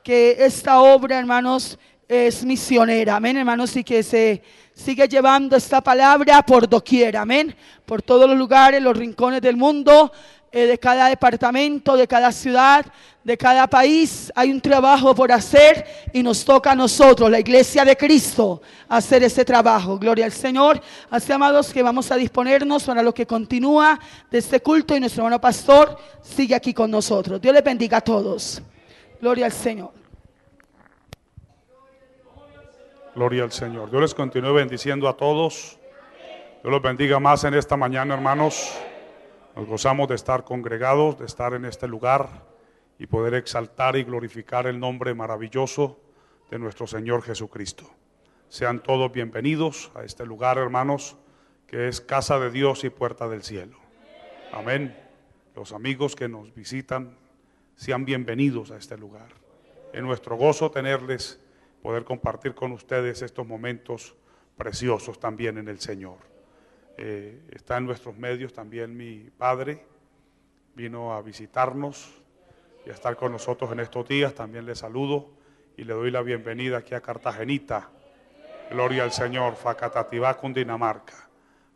que esta obra, hermanos, es misionera, amén, hermanos, y que se sigue llevando esta palabra por doquier, amén, por todos los lugares, los rincones del mundo, de cada departamento, de cada ciudad, de cada país. Hay un trabajo por hacer y nos toca a nosotros, la iglesia de Cristo, hacer ese trabajo. Gloria al Señor. Así, amados, que vamos a disponernos para lo que continúa de este culto, y nuestro hermano pastor sigue aquí con nosotros. Dios les bendiga a todos. Gloria al Señor. Gloria al Señor. Dios les continúe bendiciendo a todos. Dios los bendiga más en esta mañana, hermanos. Nos gozamos de estar congregados, de estar en este lugar y poder exaltar y glorificar el nombre maravilloso de nuestro Señor Jesucristo. Sean todos bienvenidos a este lugar, hermanos, que es casa de Dios y puerta del cielo. Amén. Los amigos que nos visitan, sean bienvenidos a este lugar. Es nuestro gozo tenerles, poder compartir con ustedes estos momentos preciosos también en el Señor. Está en nuestros medios también mi padre, vino a visitarnos y a estar con nosotros en estos días. También le saludo y le doy la bienvenida aquí a Cartagenita. Gloria al Señor, Facatativá, Cundinamarca.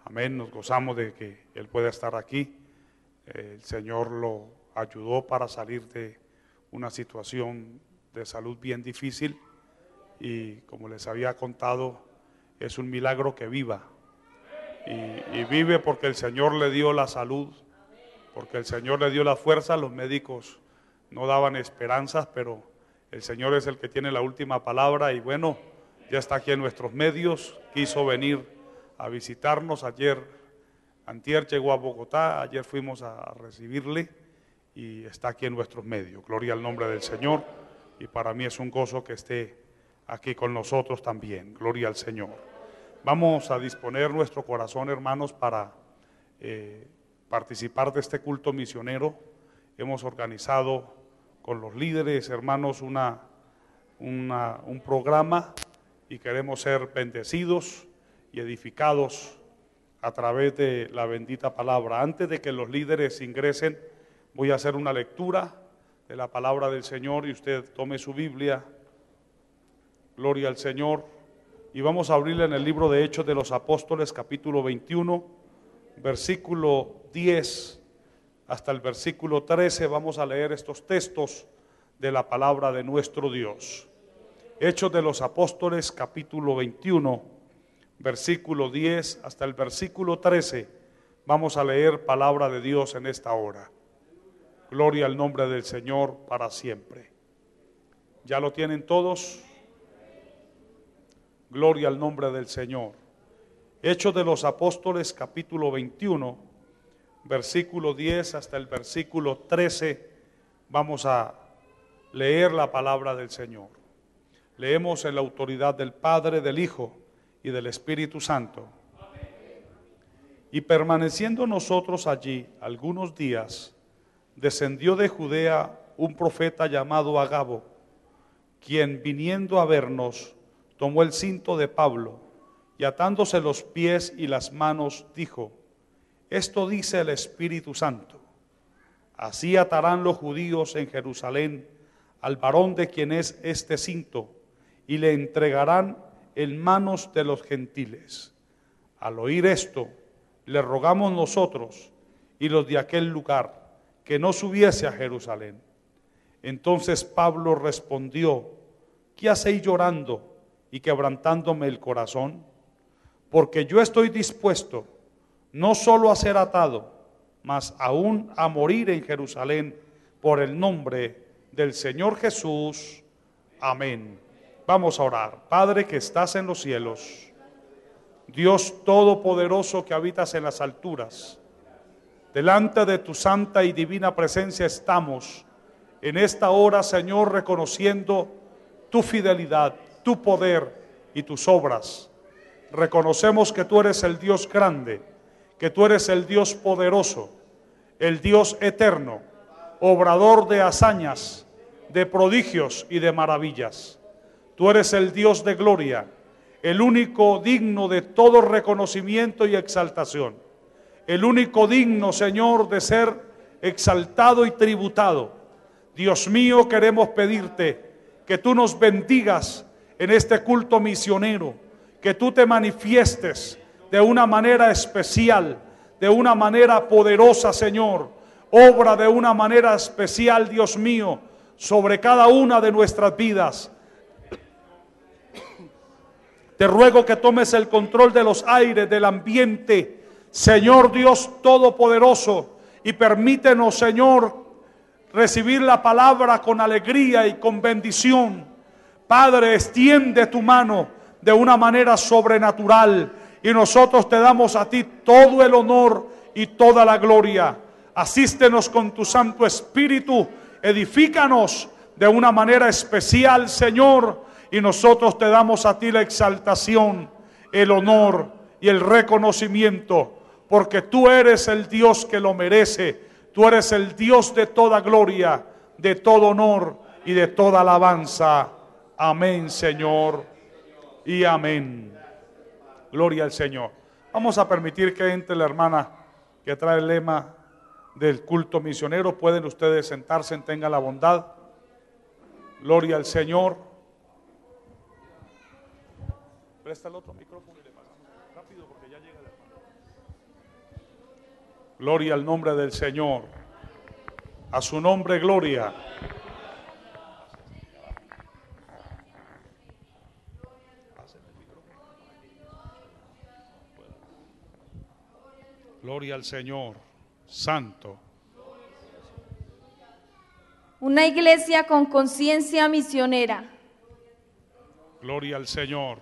Amén, nos gozamos de que él pueda estar aquí. El Señor lo ayudó para salir de una situación de salud bien difícil y, como les había contado, es un milagro que viva. Y vive porque el Señor le dio la salud, porque el Señor le dio la fuerza. Los médicos no daban esperanzas, pero el Señor es el que tiene la última palabra. Y bueno, ya está aquí en nuestros medios, quiso venir a visitarnos. Antier llegó a Bogotá, ayer fuimos a recibirle y está aquí en nuestros medios. Gloria al nombre del Señor, y para mí es un gozo que esté aquí con nosotros también. Gloria al Señor. Vamos a disponer nuestro corazón, hermanos, para participar de este culto misionero. Hemos organizado con los líderes, hermanos, un programa, y queremos ser bendecidos y edificados a través de la bendita palabra. Antes de que los líderes ingresen, voy a hacer una lectura de la palabra del Señor, y usted tome su Biblia. Gloria al Señor. Y vamos a abrirle en el libro de Hechos de los Apóstoles, capítulo 21, versículo 10 hasta el versículo 13. Vamos a leer estos textos de la palabra de nuestro Dios. Hechos de los Apóstoles, capítulo 21, versículo 10 hasta el versículo 13. Vamos a leer palabra de Dios en esta hora. Gloria al nombre del Señor para siempre. ¿Ya lo tienen todos? Gloria al nombre del Señor. Hechos de los Apóstoles, capítulo 21, versículo 10 hasta el versículo 13. Vamos a leer la palabra del Señor. Leemos en la autoridad del Padre, del Hijo y del Espíritu Santo. Y permaneciendo nosotros allí algunos días, descendió de Judea un profeta llamado Agabo, quien, viniendo a vernos, tomó el cinto de Pablo y, atándose los pies y las manos, dijo: esto dice el Espíritu Santo: así atarán los judíos en Jerusalén al varón de quien es este cinto, y le entregarán en manos de los gentiles. Al oír esto, le rogamos nosotros y los de aquel lugar que no subiese a Jerusalén. Entonces Pablo respondió: ¿qué hacéis llorando y quebrantándome el corazón? Porque yo estoy dispuesto no solo a ser atado, mas aún a morir en Jerusalén por el nombre del Señor Jesús. Amén. Vamos a orar. Padre que estás en los cielos, Dios todopoderoso que habitas en las alturas, delante de tu santa y divina presencia estamos en esta hora, Señor, reconociendo tu fidelidad, tu poder y tus obras. Reconocemos que tú eres el Dios grande, que tú eres el Dios poderoso, el Dios eterno, obrador de hazañas, de prodigios y de maravillas. Tú eres el Dios de gloria, el único digno de todo reconocimiento y exaltación, el único digno, Señor, de ser exaltado y tributado. Dios mío, queremos pedirte que tú nos bendigas en este culto misionero, que tú te manifiestes de una manera especial, de una manera poderosa, Señor. Obra de una manera especial, Dios mío, sobre cada una de nuestras vidas. Te ruego que tomes el control de los aires, del ambiente, Señor Dios Todopoderoso, y permítenos, Señor, recibir la palabra con alegría y con bendición. Padre, extiende tu mano de una manera sobrenatural y nosotros te damos a ti todo el honor y toda la gloria. Asístenos con tu Santo Espíritu, edifícanos de una manera especial, Señor, y nosotros te damos a ti la exaltación, el honor y el reconocimiento, porque tú eres el Dios que lo merece. Tú eres el Dios de toda gloria, de todo honor y de toda alabanza. Amén, Señor, y amén. Gloria al Señor. Vamos a permitir que entre la hermana que trae el lema del culto misionero. Pueden ustedes sentarse, tengan la bondad. Gloria al Señor. Presta el otro micrófono y le pasamos rápido porque ya llega el hermano. Gloria al nombre del Señor. A su nombre, gloria. Gloria al Señor. Santo. Una iglesia con conciencia misionera. Gloria al Señor.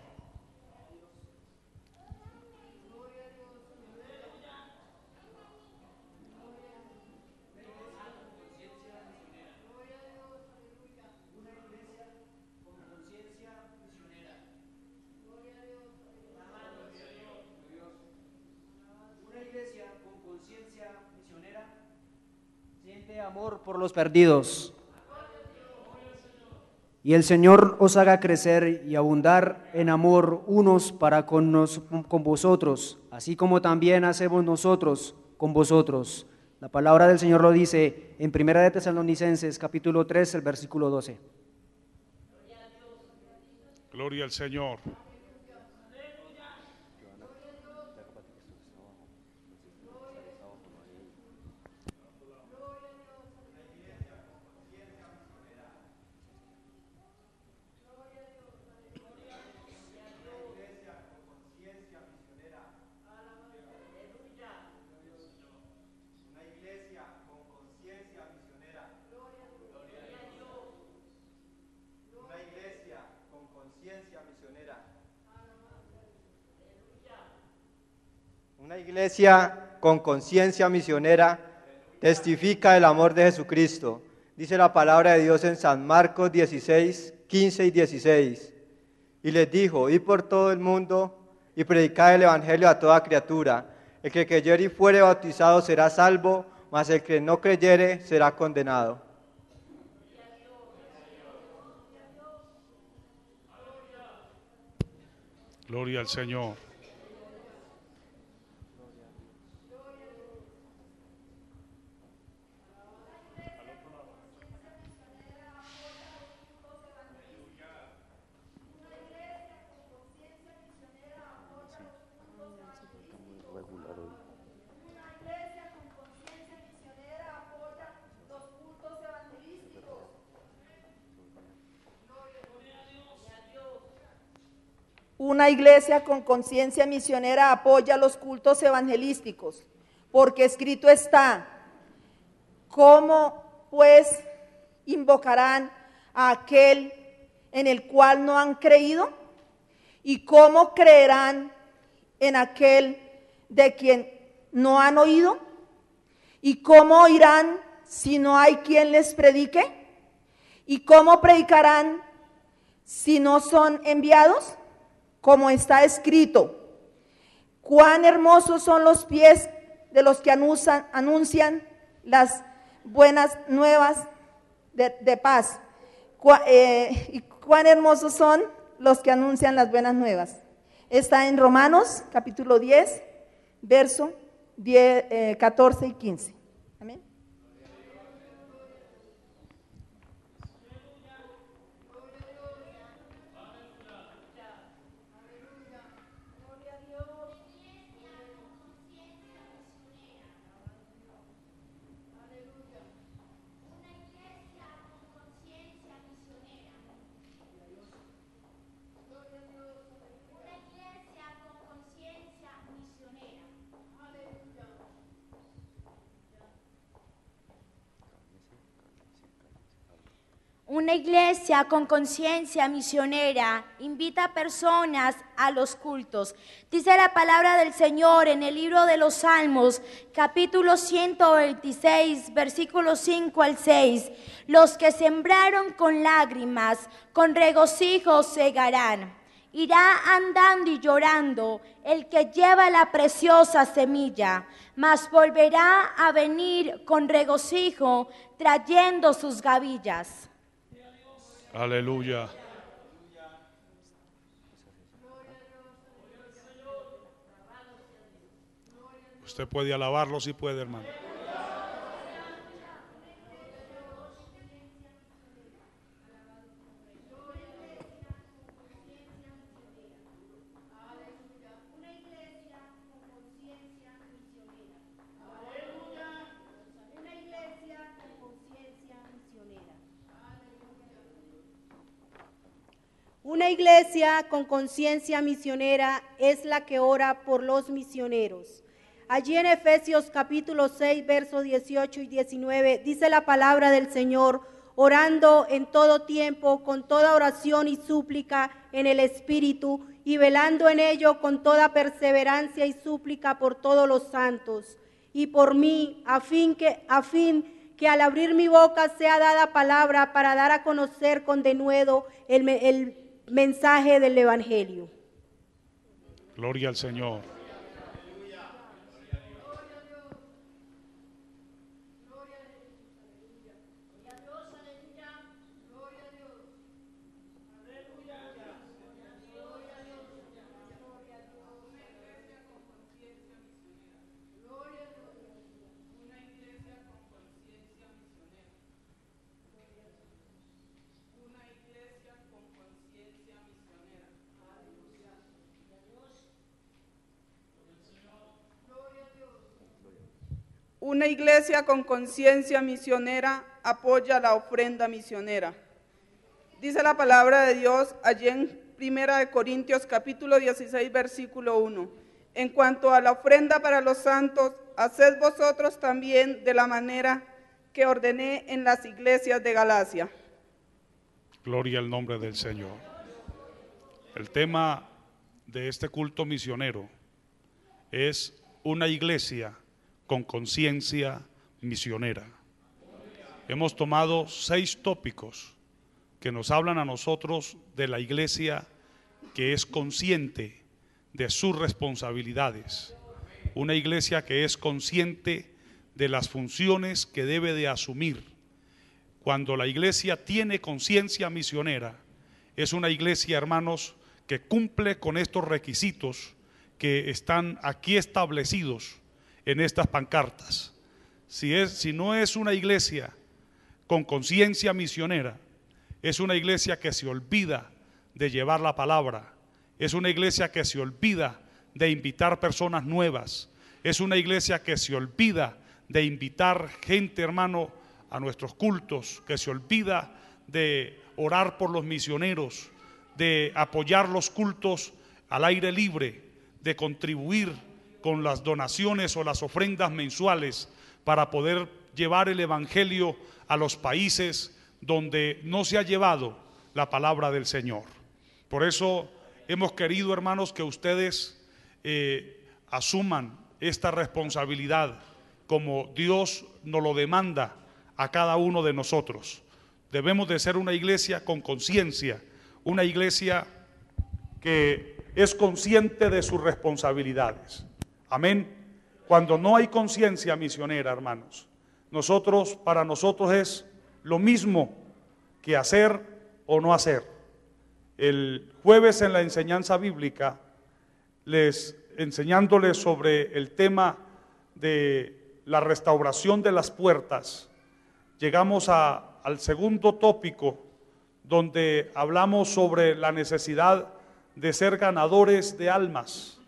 Amor por los perdidos. Y el Señor os haga crecer y abundar en amor unos para con vosotros, así como también hacemos nosotros con vosotros. La palabra del Señor lo dice en 1 de Tesalonicenses capítulo 3, el versículo 12. Gloria al Señor. Una iglesia con conciencia misionera testifica el amor de Jesucristo. Dice la palabra de Dios en San Marcos 16, 15 y 16. Y les dijo: id por todo el mundo y predicad el evangelio a toda criatura. El que creyere y fuere bautizado será salvo, mas el que no creyere será condenado. Gloria al Señor. Una iglesia con conciencia misionera apoya los cultos evangelísticos, porque escrito está: ¿cómo pues invocarán a aquel en el cual no han creído? ¿Y cómo creerán en aquel de quien no han oído? ¿Y cómo oirán si no hay quien les predique? ¿Y cómo predicarán si no son enviados? Como está escrito: cuán hermosos son los pies de los que anuncian las buenas nuevas de paz. Y cuán hermosos son los que anuncian las buenas nuevas. Está en Romanos capítulo 10, verso 14 y 15. Amén. Una iglesia con conciencia misionera invita a personas a los cultos. Dice la palabra del Señor en el libro de los Salmos, capítulo 126, versículos 5 al 6. Los que sembraron con lágrimas, con regocijo segarán. Irá andando y llorando el que lleva la preciosa semilla, mas volverá a venir con regocijo trayendo sus gavillas. Aleluya. Usted puede alabarlo si puede, hermano. Una iglesia con conciencia misionera es la que ora por los misioneros. Allí en Efesios capítulo 6, versos 18 y 19, dice la palabra del Señor, orando en todo tiempo, con toda oración y súplica en el Espíritu, y velando en ello con toda perseverancia y súplica por todos los santos, y por mí, a fin que al abrir mi boca sea dada palabra para dar a conocer con denuedo el mensaje del Evangelio. Gloria al Señor. Una iglesia con conciencia misionera apoya la ofrenda misionera. Dice la palabra de Dios allí en 1 Corintios capítulo 16, versículo 1. En cuanto a la ofrenda para los santos, haced vosotros también de la manera que ordené en las iglesias de Galacia. Gloria al nombre del Señor. El tema de este culto misionero es una iglesia con conciencia misionera. Hemos tomado 6 tópicos que nos hablan a nosotros de la iglesia que es consciente de sus responsabilidades, una iglesia que es consciente de las funciones que debe de asumir. Cuando la iglesia tiene conciencia misionera, es una iglesia, hermanos, que cumple con estos requisitos que están aquí establecidos en estas pancartas. Si no es una iglesia con conciencia misionera, es una iglesia que se olvida de llevar la palabra, es una iglesia que se olvida de invitar personas nuevas, es una iglesia que se olvida de invitar gente, hermano, a nuestros cultos, que se olvida de orar por los misioneros, de apoyar los cultos al aire libre, de contribuir con las donaciones o las ofrendas mensuales para poder llevar el evangelio a los países donde no se ha llevado la palabra del Señor. Por eso hemos querido, hermanos, que ustedes asuman esta responsabilidad como Dios nos lo demanda a cada uno de nosotros. Debemos de ser una iglesia con conciencia, una iglesia que es consciente de sus responsabilidades. Amén. Cuando no hay conciencia misionera, hermanos, para nosotros es lo mismo que hacer o no hacer. El jueves en la enseñanza bíblica, enseñándoles sobre el tema de la restauración de las puertas, llegamos al segundo tópico, donde hablamos sobre la necesidad de ser ganadores de almas.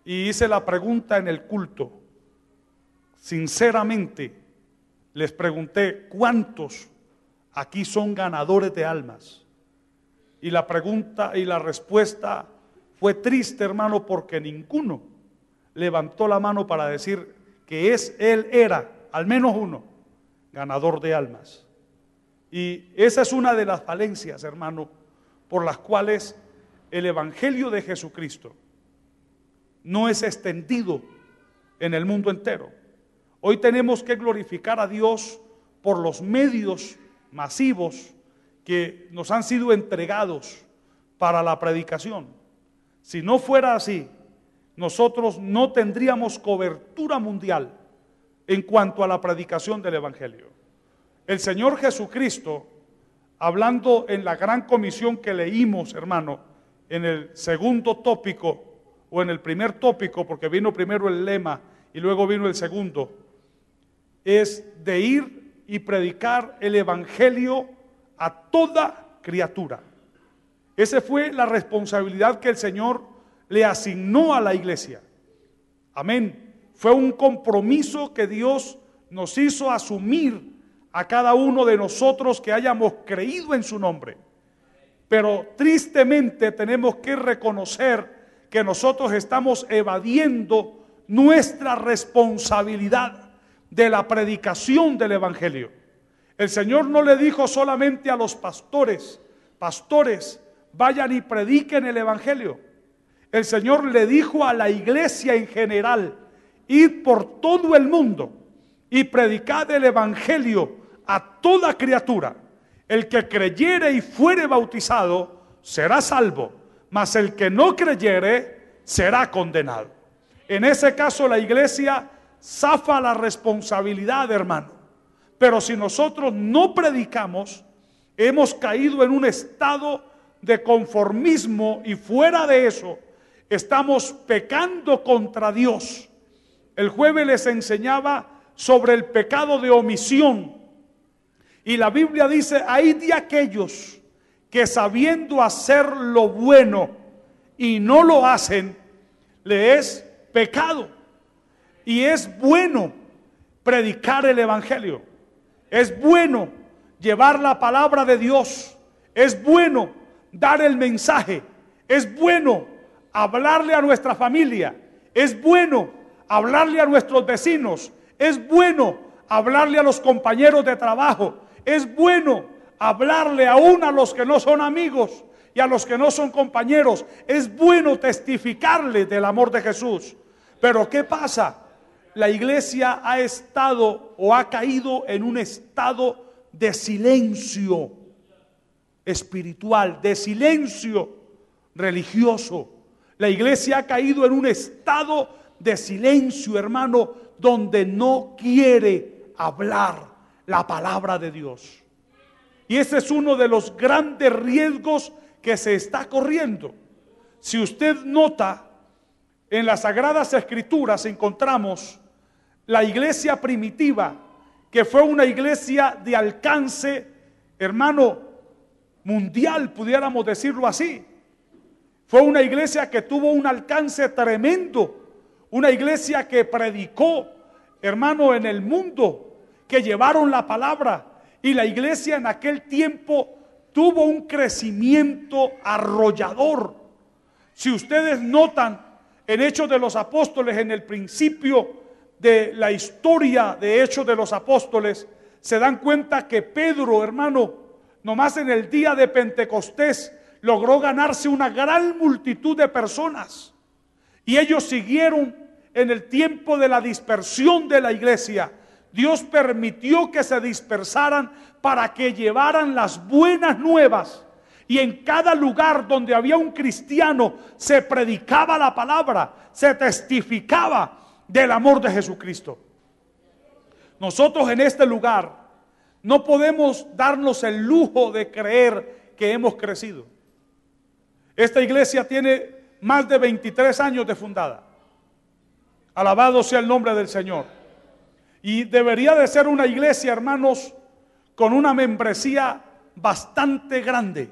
Y hice la pregunta en el culto, sinceramente les pregunté, ¿cuántos aquí son ganadores de almas? Y la pregunta y la respuesta fue triste, hermano, porque ninguno levantó la mano para decir que él era, al menos uno, ganador de almas. Y esa es una de las falencias, hermano, por las cuales el Evangelio de Jesucristo no es extendido en el mundo entero. Hoy tenemos que glorificar a Dios por los medios masivos que nos han sido entregados para la predicación. Si no fuera así, nosotros no tendríamos cobertura mundial en cuanto a la predicación del Evangelio. El Señor Jesucristo, hablando en la gran comisión que leímos, hermano, en el segundo tópico, o en el primer tópico, porque vino primero el lema y luego vino el segundo, es de ir y predicar el Evangelio a toda criatura. Esa fue la responsabilidad que el Señor le asignó a la iglesia. Amén. Fue un compromiso que Dios nos hizo asumir a cada uno de nosotros que hayamos creído en su nombre. Pero tristemente tenemos que reconocer que nosotros estamos evadiendo nuestra responsabilidad de la predicación del Evangelio. El Señor no le dijo solamente a los pastores, pastores, vayan y prediquen el Evangelio. El Señor le dijo a la iglesia en general, id por todo el mundo y predicad el Evangelio a toda criatura. El que creyere y fuere bautizado será salvo, mas el que no creyere será condenado. En ese caso la iglesia zafa la responsabilidad, hermano. Pero si nosotros no predicamos, hemos caído en un estado de conformismo y fuera de eso estamos pecando contra Dios. El jueves les enseñaba sobre el pecado de omisión. Y la Biblia dice, hay de aquellos que sabiendo hacer lo bueno y no lo hacen, le es pecado. Y es bueno predicar el Evangelio. Es bueno llevar la palabra de Dios. Es bueno dar el mensaje. Es bueno hablarle a nuestra familia. Es bueno hablarle a nuestros vecinos. Es bueno hablarle a los compañeros de trabajo. Es bueno hablarle aún a los que no son amigos y a los que no son compañeros. Es bueno testificarle del amor de Jesús. Pero ¿qué pasa? La iglesia ha estado o ha caído en un estado de silencio espiritual, de silencio religioso. La iglesia ha caído en un estado de silencio, hermano, donde no quiere hablar la palabra de Dios. Y ese es uno de los grandes riesgos que se está corriendo. Si usted nota, en las Sagradas Escrituras encontramos la iglesia primitiva, que fue una iglesia de alcance, hermano, mundial, pudiéramos decirlo así. Fue una iglesia que tuvo un alcance tremendo, una iglesia que predicó, hermano, en el mundo, que llevaron la palabra, y la iglesia en aquel tiempo tuvo un crecimiento arrollador. Si ustedes notan en Hechos de los Apóstoles, en el principio de la historia de Hechos de los Apóstoles, se dan cuenta que Pedro, hermano, nomás en el día de Pentecostés logró ganarse una gran multitud de personas, y ellos siguieron en el tiempo de la dispersión de la iglesia. Dios permitió que se dispersaran para que llevaran las buenas nuevas, y en cada lugar donde había un cristiano se predicaba la palabra, se testificaba del amor de Jesucristo. Nosotros en este lugar no podemos darnos el lujo de creer que hemos crecido. Esta iglesia tiene más de 23 años de fundada. Alabado sea el nombre del Señor. Y debería de ser una iglesia, hermanos, con una membresía bastante grande.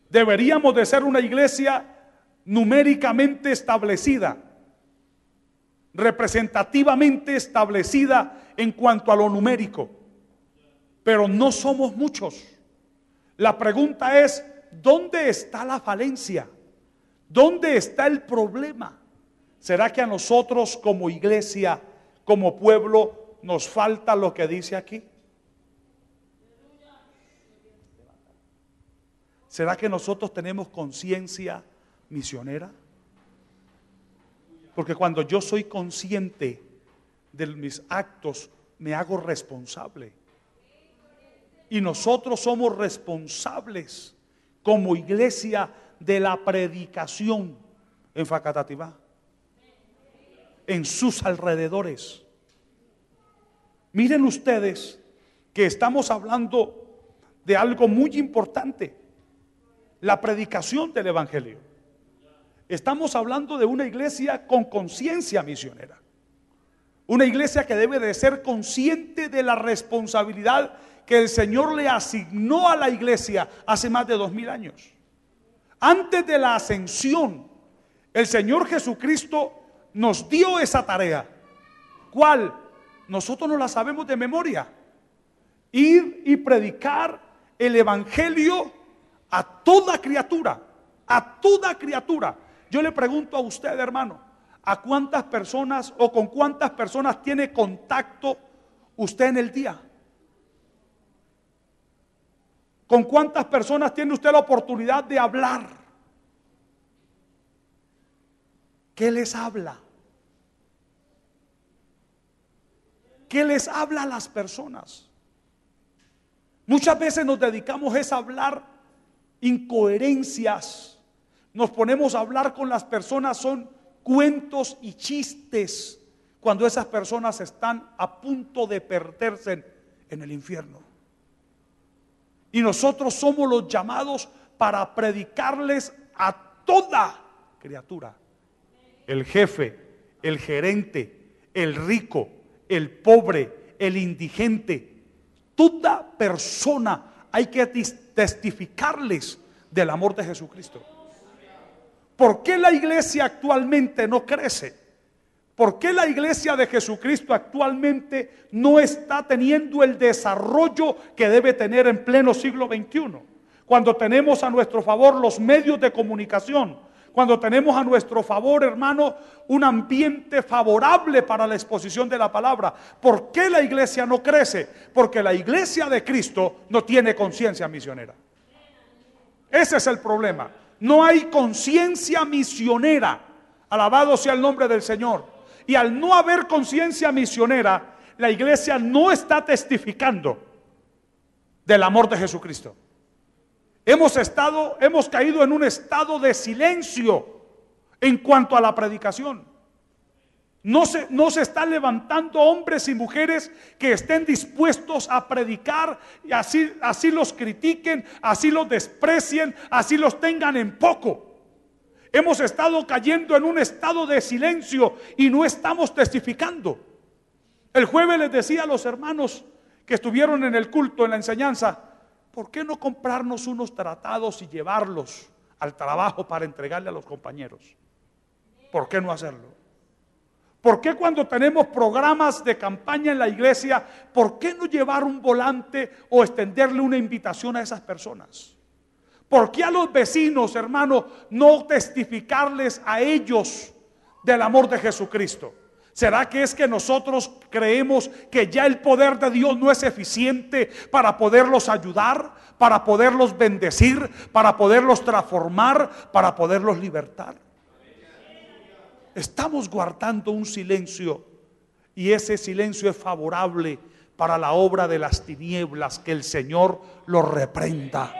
Deberíamos de ser una iglesia numéricamente establecida, representativamente establecida en cuanto a lo numérico. Pero no somos muchos. La pregunta es, ¿dónde está la falencia? ¿Dónde está el problema? ¿Será que a nosotros como iglesia, como pueblo, nos falta lo que dice aquí? ¿Será que nosotros tenemos conciencia misionera? Porque cuando yo soy consciente de mis actos, me hago responsable. Y nosotros somos responsables como iglesia de la predicación en Facatativá, en sus alrededores. Miren ustedes que estamos hablando de algo muy importante, la predicación del evangelio. Estamos hablando de una iglesia con conciencia misionera, una iglesia que debe de ser consciente de la responsabilidad que el Señor le asignó a la iglesia hace más de 2000 años. Antes de la ascensión, el Señor Jesucristo nos dio esa tarea. ¿Cuál? Nosotros no la sabemos de memoria. Ir y predicar el evangelio a toda criatura, a toda criatura. Yo le pregunto a usted, hermano, ¿a cuántas personas o con cuántas personas tiene contacto usted en el día? ¿Con cuántas personas tiene usted la oportunidad de hablar? ¿Qué les habla? ¿Qué les habla a las personas? Muchas veces nos dedicamos a hablar incoherencias. Nos ponemos a hablar con las personas, son cuentos y chistes, cuando esas personas están a punto de perderse en el infierno. Y nosotros somos los llamados para predicarles a toda criatura. El jefe, el gerente, el rico, el pobre, el indigente, toda persona hay que testificarles del amor de Jesucristo. ¿Por qué la iglesia actualmente no crece? ¿Por qué la iglesia de Jesucristo actualmente no está teniendo el desarrollo que debe tener en pleno siglo XXI? Cuando tenemos a nuestro favor los medios de comunicación, cuando tenemos a nuestro favor, hermano, un ambiente favorable para la exposición de la palabra. ¿Por qué la iglesia no crece? Porque la iglesia de Cristo no tiene conciencia misionera. Ese es el problema. No hay conciencia misionera. Alabado sea el nombre del Señor. Y al no haber conciencia misionera, la iglesia no está testificando del amor de Jesucristo. Hemos caído en un estado de silencio en cuanto a la predicación. No se están levantando hombres y mujeres que estén dispuestos a predicar y así los critiquen, así los desprecien, así los tengan en poco. Hemos estado cayendo en un estado de silencio y no estamos testificando. El jueves les decía a los hermanos que estuvieron en el culto, en la enseñanza, ¿por qué no comprarnos unos tratados y llevarlos al trabajo para entregarle a los compañeros? ¿Por qué no hacerlo? ¿Por qué cuando tenemos programas de campaña en la iglesia, por qué no llevar un volante o extenderle una invitación a esas personas? ¿Por qué a los vecinos, hermano, no testificarles a ellos del amor de Jesucristo? ¿Será que es que nosotros creemos que ya el poder de Dios no es eficiente para poderlos ayudar, para poderlos bendecir, para poderlos transformar, para poderlos libertar? Estamos guardando un silencio y ese silencio es favorable para la obra de las tinieblas. Que el Señor lo reprenda.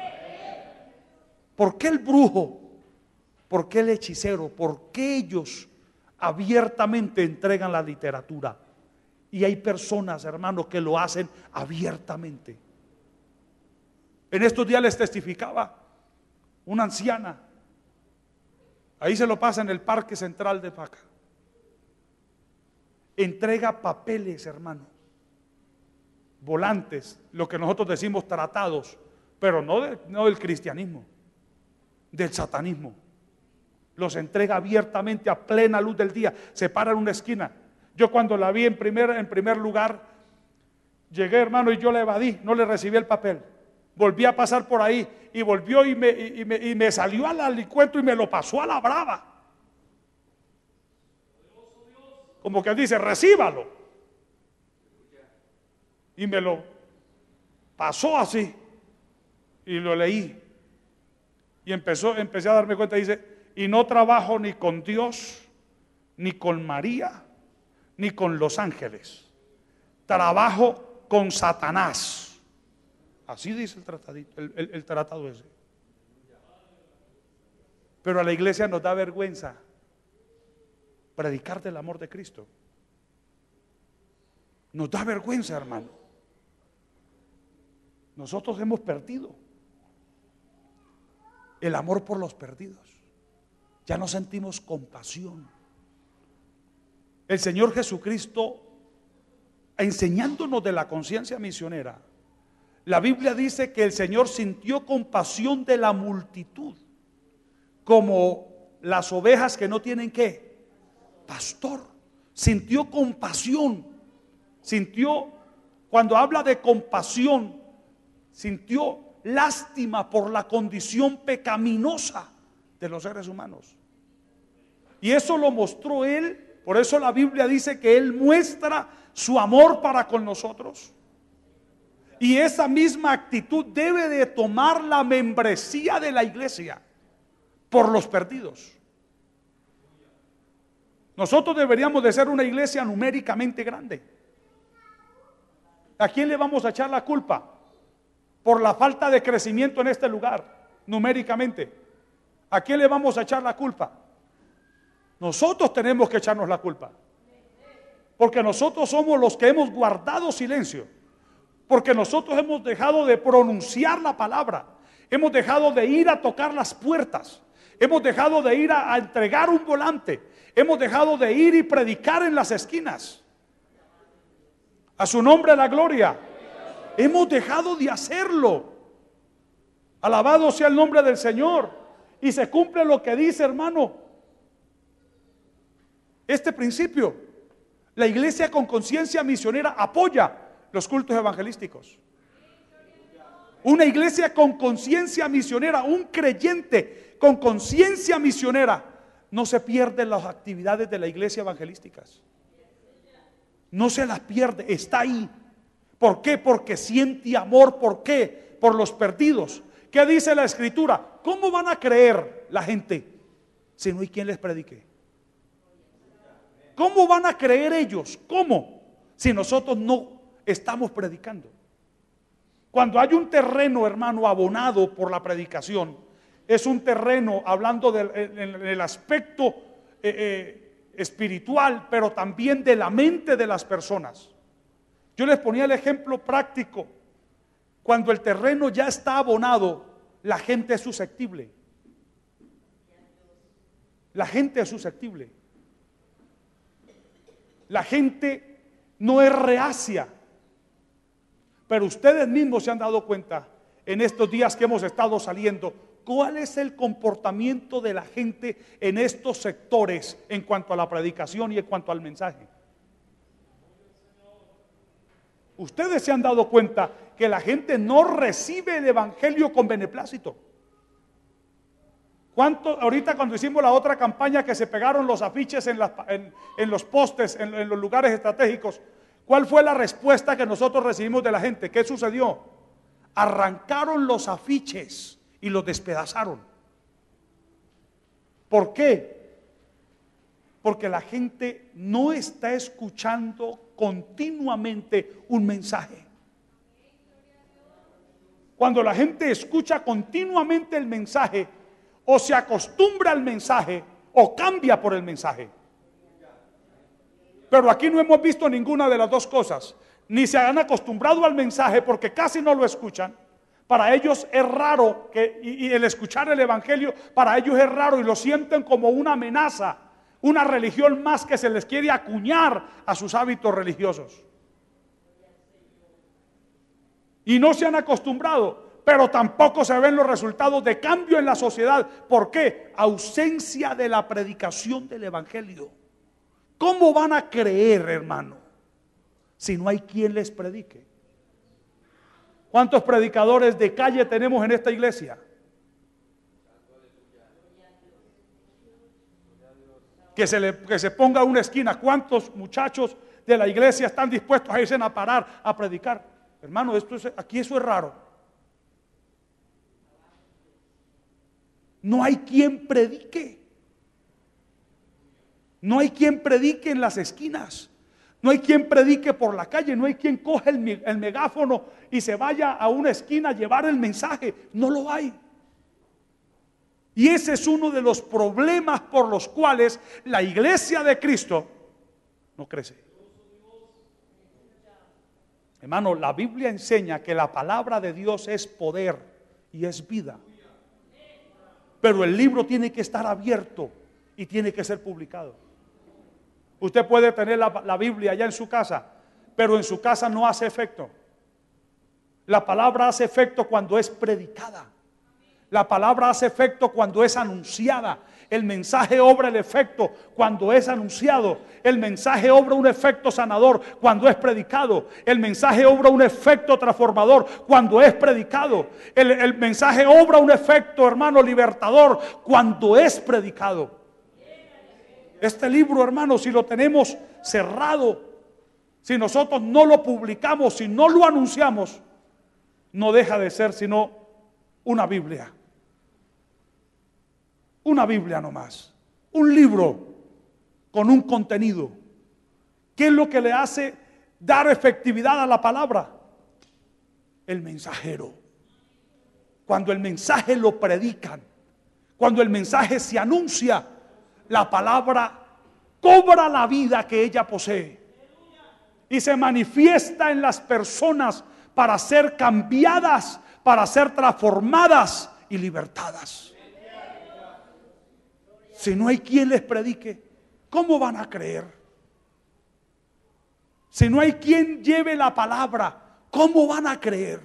¿Por qué el brujo? ¿Por qué el hechicero? ¿Por qué ellos abiertamente entregan la literatura? Y hay personas, hermanos, que lo hacen abiertamente. En estos días les testificaba una anciana. Ahí se lo pasa en el Parque Central de Paca. Entrega papeles, hermano. Volantes, lo que nosotros decimos tratados, pero no del cristianismo, del satanismo. Los entrega abiertamente a plena luz del día. Se para en una esquina. Yo cuando la vi en primer lugar, llegué, hermano, y yo la evadí, no le recibí el papel. Volví a pasar por ahí y volvió y me salió al alicuento y me lo pasó a la brava. Como que dice, recíbalo. Y me lo pasó así y lo leí. Y empecé a darme cuenta, dice, y no trabajo ni con Dios, ni con María, ni con los ángeles. Trabajo con Satanás. Así dice el tratadito, el tratado ese. Pero a la iglesia nos da vergüenza predicar del amor de Cristo. Nos da vergüenza, hermano. Nosotros hemos perdido el amor por los perdidos. Ya no sentimos compasión. El Señor Jesucristo, enseñándonos de la conciencia misionera, la Biblia dice que el Señor sintió compasión de la multitud, como las ovejas que no tienen ¿qué? Pastor. Sintió compasión. Sintió, cuando habla de compasión, sintió lástima por la condición pecaminosa de los seres humanos. Y eso lo mostró Él. Por eso la Biblia dice que Él muestra su amor para con nosotros. Y esa misma actitud debe de tomar la membresía de la iglesia por los perdidos. Nosotros deberíamos de ser una iglesia numéricamente grande. ¿A quién le vamos a echar la culpa por la falta de crecimiento en este lugar, numéricamente? ¿A quién le vamos a echar la culpa? Nosotros tenemos que echarnos la culpa, porque nosotros somos los que hemos guardado silencio, porque nosotros hemos dejado de pronunciar la palabra, hemos dejado de ir a tocar las puertas, hemos dejado de ir a entregar un volante, hemos dejado de ir y predicar en las esquinas. A su nombre la gloria. Hemos dejado de hacerlo. Alabado sea el nombre del Señor. Y se cumple lo que dice, hermano, este principio. La iglesia con conciencia misionera apoya los cultos evangelísticos. Una iglesia con conciencia misionera, un creyente con conciencia misionera, no se pierde las actividades de la iglesia evangelísticas. No se las pierde, está ahí. ¿Por qué? Porque siente amor. ¿Por qué? Por los perdidos. ¿Qué dice la Escritura? ¿Cómo van a creer la gente si no hay quien les predique? ¿Cómo van a creer ellos? ¿Cómo? Si nosotros no estamos predicando. Cuando hay un terreno, hermano, abonado por la predicación, es un terreno, hablando del aspecto espiritual, pero también de la mente de las personas. Yo les ponía el ejemplo práctico. Cuando el terreno ya está abonado, la gente es susceptible. La gente es susceptible. La gente no es reacia. Pero ustedes mismos se han dado cuenta en estos días que hemos estado saliendo, ¿cuál es el comportamiento de la gente en estos sectores en cuanto a la predicación y en cuanto al mensaje? Ustedes se han dado cuenta que la gente no recibe el evangelio con beneplácito. ¿Cuánto? Ahorita cuando hicimos la otra campaña que se pegaron los afiches en los postes, en los lugares estratégicos, ¿cuál fue la respuesta que nosotros recibimos de la gente? ¿Qué sucedió? Arrancaron los afiches y los despedazaron. ¿Por qué? Porque la gente no está escuchando continuamente un mensaje. Cuando la gente escucha continuamente el mensaje, o se acostumbra al mensaje o cambia por el mensaje. Pero aquí no hemos visto ninguna de las dos cosas. Ni se han acostumbrado al mensaje porque casi no lo escuchan. Para ellos es raro y el escuchar el evangelio para ellos es raro y lo sienten como una amenaza, una religión más que se les quiere acuñar a sus hábitos religiosos. Y no se han acostumbrado, pero tampoco se ven los resultados de cambio en la sociedad. ¿Por qué? Ausencia de la predicación del evangelio. ¿Cómo van a creer, hermano, si no hay quien les predique? ¿Cuántos predicadores de calle tenemos en esta iglesia? Que se ponga una esquina. ¿Cuántos muchachos de la iglesia están dispuestos a irse a parar a predicar? Hermano, aquí eso es raro. No hay quien predique. No hay quien predique en las esquinas. No hay quien predique por la calle. No hay quien coja el megáfono y se vaya a una esquina a llevar el mensaje. No lo hay. Y ese es uno de los problemas por los cuales la iglesia de Cristo no crece. Hermano, la Biblia enseña que la palabra de Dios es poder y es vida. Pero el libro tiene que estar abierto y tiene que ser publicado. Usted puede tener la Biblia allá en su casa, pero en su casa no hace efecto. La palabra hace efecto cuando es predicada. La palabra hace efecto cuando es anunciada. El mensaje obra el efecto cuando es anunciado. El mensaje obra un efecto sanador cuando es predicado. El mensaje obra un efecto transformador cuando es predicado. El mensaje obra un efecto, hermano, libertador cuando es predicado. Este libro, hermano, si lo tenemos cerrado, si nosotros no lo publicamos, si no lo anunciamos, no deja de ser sino una Biblia. Una Biblia nomás. Un libro con un contenido. ¿Qué es lo que le hace dar efectividad a la palabra? El mensajero. Cuando el mensaje lo predican, cuando el mensaje se anuncia, la palabra cobra la vida que ella posee y se manifiesta en las personas para ser cambiadas, para ser transformadas y libertadas. Si no hay quien les predique, ¿cómo van a creer? Si no hay quien lleve la palabra, ¿cómo van a creer?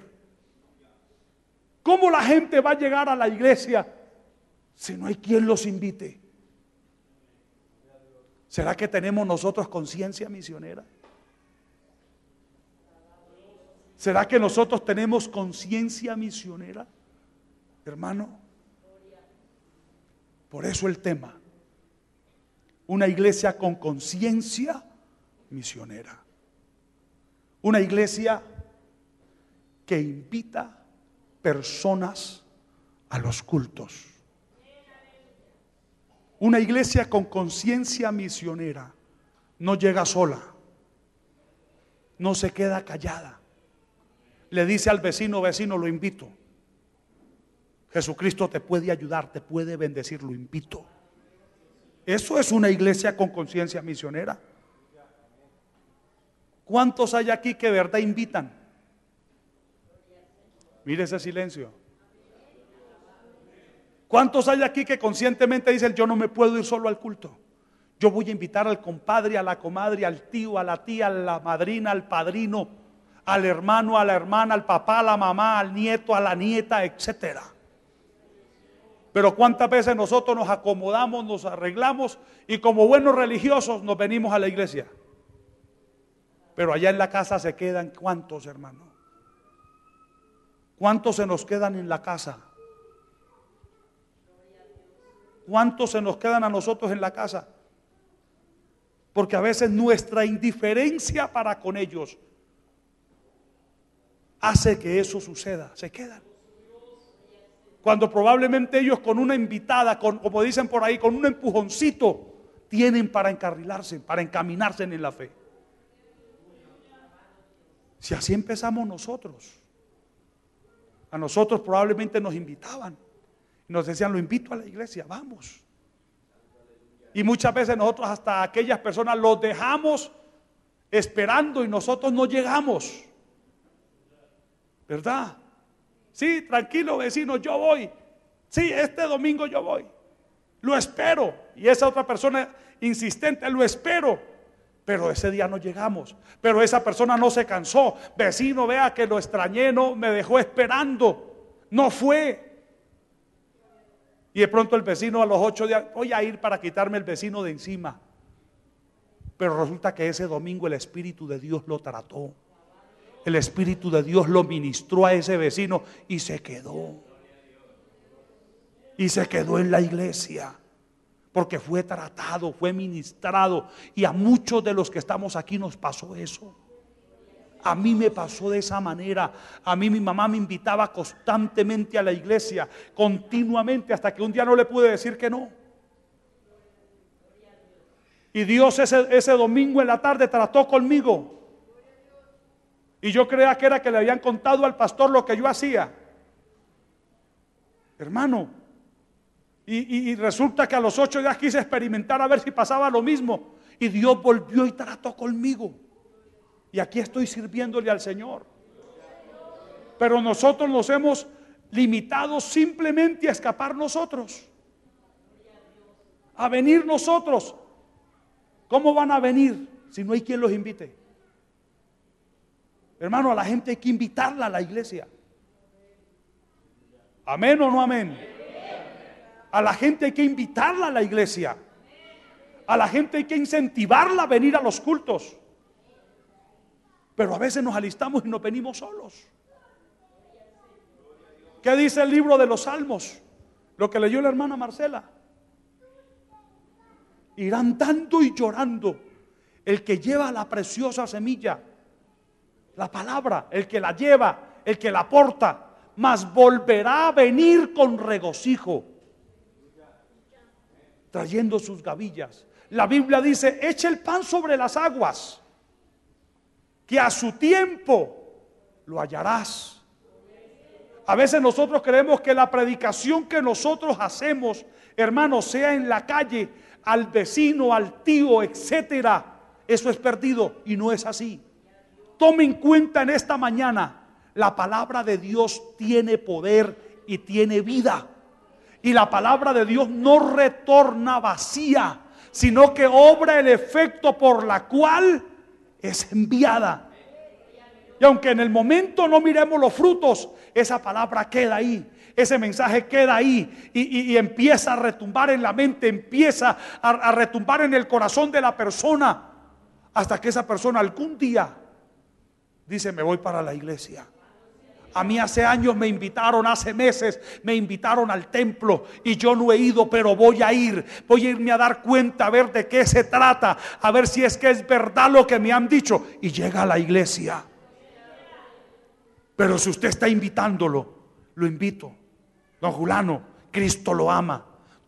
¿Cómo la gente va a llegar a la iglesia si no hay quien los invite? ¿Será que tenemos nosotros conciencia misionera? ¿Será que nosotros tenemos conciencia misionera, hermano? Por eso el tema, una iglesia con conciencia misionera. Una iglesia que invita personas a los cultos. Una iglesia con conciencia misionera no llega sola, no se queda callada. Le dice al vecino, vecino, lo invito. Jesucristo te puede ayudar, te puede bendecir, lo invito. Eso es una iglesia con conciencia misionera. ¿Cuántos hay aquí que de verdad invitan? Mire ese silencio. ¿Cuántos hay aquí que conscientemente dicen, yo no me puedo ir solo al culto? Yo voy a invitar al compadre, a la comadre, al tío, a la tía, a la madrina, al padrino, al hermano, a la hermana, al papá, a la mamá, al nieto, a la nieta, etcétera. Pero cuántas veces nosotros nos acomodamos, nos arreglamos y como buenos religiosos nos venimos a la iglesia. Pero allá en la casa se quedan, ¿cuántos, hermano? ¿Cuántos se nos quedan en la casa? ¿Cuántos se nos quedan a nosotros en la casa? Porque a veces nuestra indiferencia para con ellos hace que eso suceda, se quedan. Cuando probablemente ellos con una invitada, como dicen por ahí, con un empujoncito, tienen para encarrilarse, para encaminarse en la fe. Si así empezamos nosotros, a nosotros probablemente nos invitaban, y nos decían, lo invito a la iglesia, vamos. Y muchas veces nosotros hasta aquellas personas los dejamos esperando y nosotros no llegamos, ¿verdad? Sí, tranquilo vecino, yo voy. Sí, este domingo yo voy. Lo espero. Y esa otra persona insistente, lo espero. Pero ese día no llegamos. Pero esa persona no se cansó. Vecino, vea que lo extrañé, no me dejó esperando. No fue. Y de pronto el vecino a los 8 días, voy a ir para quitarme el vecino de encima. Pero resulta que ese domingo el Espíritu de Dios lo trató. El Espíritu de Dios lo ministró a ese vecino y se quedó. Y se quedó en la iglesia. Porque fue tratado, fue ministrado. Y a muchos de los que estamos aquí nos pasó eso. A mí me pasó de esa manera. A mí mi mamá me invitaba constantemente a la iglesia, continuamente, hasta que un día no le pude decir que no. Y Dios ese domingo en la tarde trató conmigo. Y yo creía que era que le habían contado al pastor lo que yo hacía. Hermano, y resulta que a los 8 días quise experimentar a ver si pasaba lo mismo. Y Dios volvió y trató conmigo. Y aquí estoy sirviéndole al Señor. Pero nosotros nos hemos limitado simplemente a escapar nosotros, a venir nosotros. ¿Cómo van a venir si no hay quien los invite? Hermano, a la gente hay que invitarla a la iglesia. ¿Amén o no amén? A la gente hay que invitarla a la iglesia. A la gente hay que incentivarla a venir a los cultos. Pero a veces nos alistamos y nos venimos solos. ¿Qué dice el libro de los Salmos? Lo que leyó la hermana Marcela. Irán dando y llorando el que lleva la preciosa semilla, la palabra, el que la lleva, el que la porta, mas volverá a venir con regocijo, trayendo sus gavillas. La Biblia dice: echa el pan sobre las aguas, que a su tiempo lo hallarás. A veces nosotros creemos que la predicación que nosotros hacemos, hermanos, sea en la calle, al vecino, al tío, etcétera, eso es perdido, y no es así. Tome en cuenta en esta mañana, la palabra de Dios tiene poder y tiene vida. Y la palabra de Dios no retorna vacía, sino que obra el efecto por la cual es enviada. Y aunque en el momento no miremos los frutos, esa palabra queda ahí, ese mensaje queda ahí y empieza a retumbar en la mente, empieza a retumbar en el corazón de la persona, hasta que esa persona algún día dice: me voy para la iglesia. A mí hace años me invitaron, hace meses me invitaron al templo y yo no he ido, pero voy a irme a dar cuenta, a ver de qué se trata, a ver si es que es verdad lo que me han dicho, y llega a la iglesia. Pero si usted está invitándolo, lo invito. Don Julano, Cristo lo ama.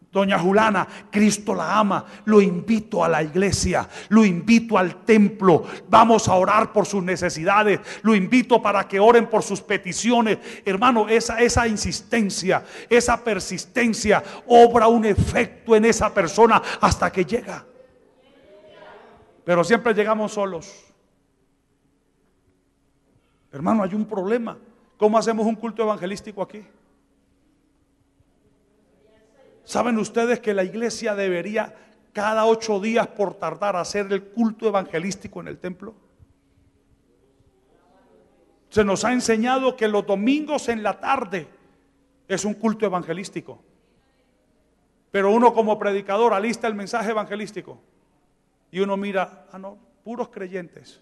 Doña Julana, Cristo la ama. Lo invito a la iglesia, lo invito al templo. Vamos a orar por sus necesidades. Lo invito para que oren por sus peticiones. Hermano, esa insistencia, esa persistencia obra un efecto en esa persona hasta que llega. Pero siempre llegamos solos. Hermano, hay un problema. ¿Cómo hacemos un culto evangelístico aquí? ¿Saben ustedes que la iglesia debería cada 8 días por tardar hacer el culto evangelístico en el templo? Se nos ha enseñado que los domingos en la tarde es un culto evangelístico. Pero uno como predicador alista el mensaje evangelístico y uno mira: ah, no, puros creyentes.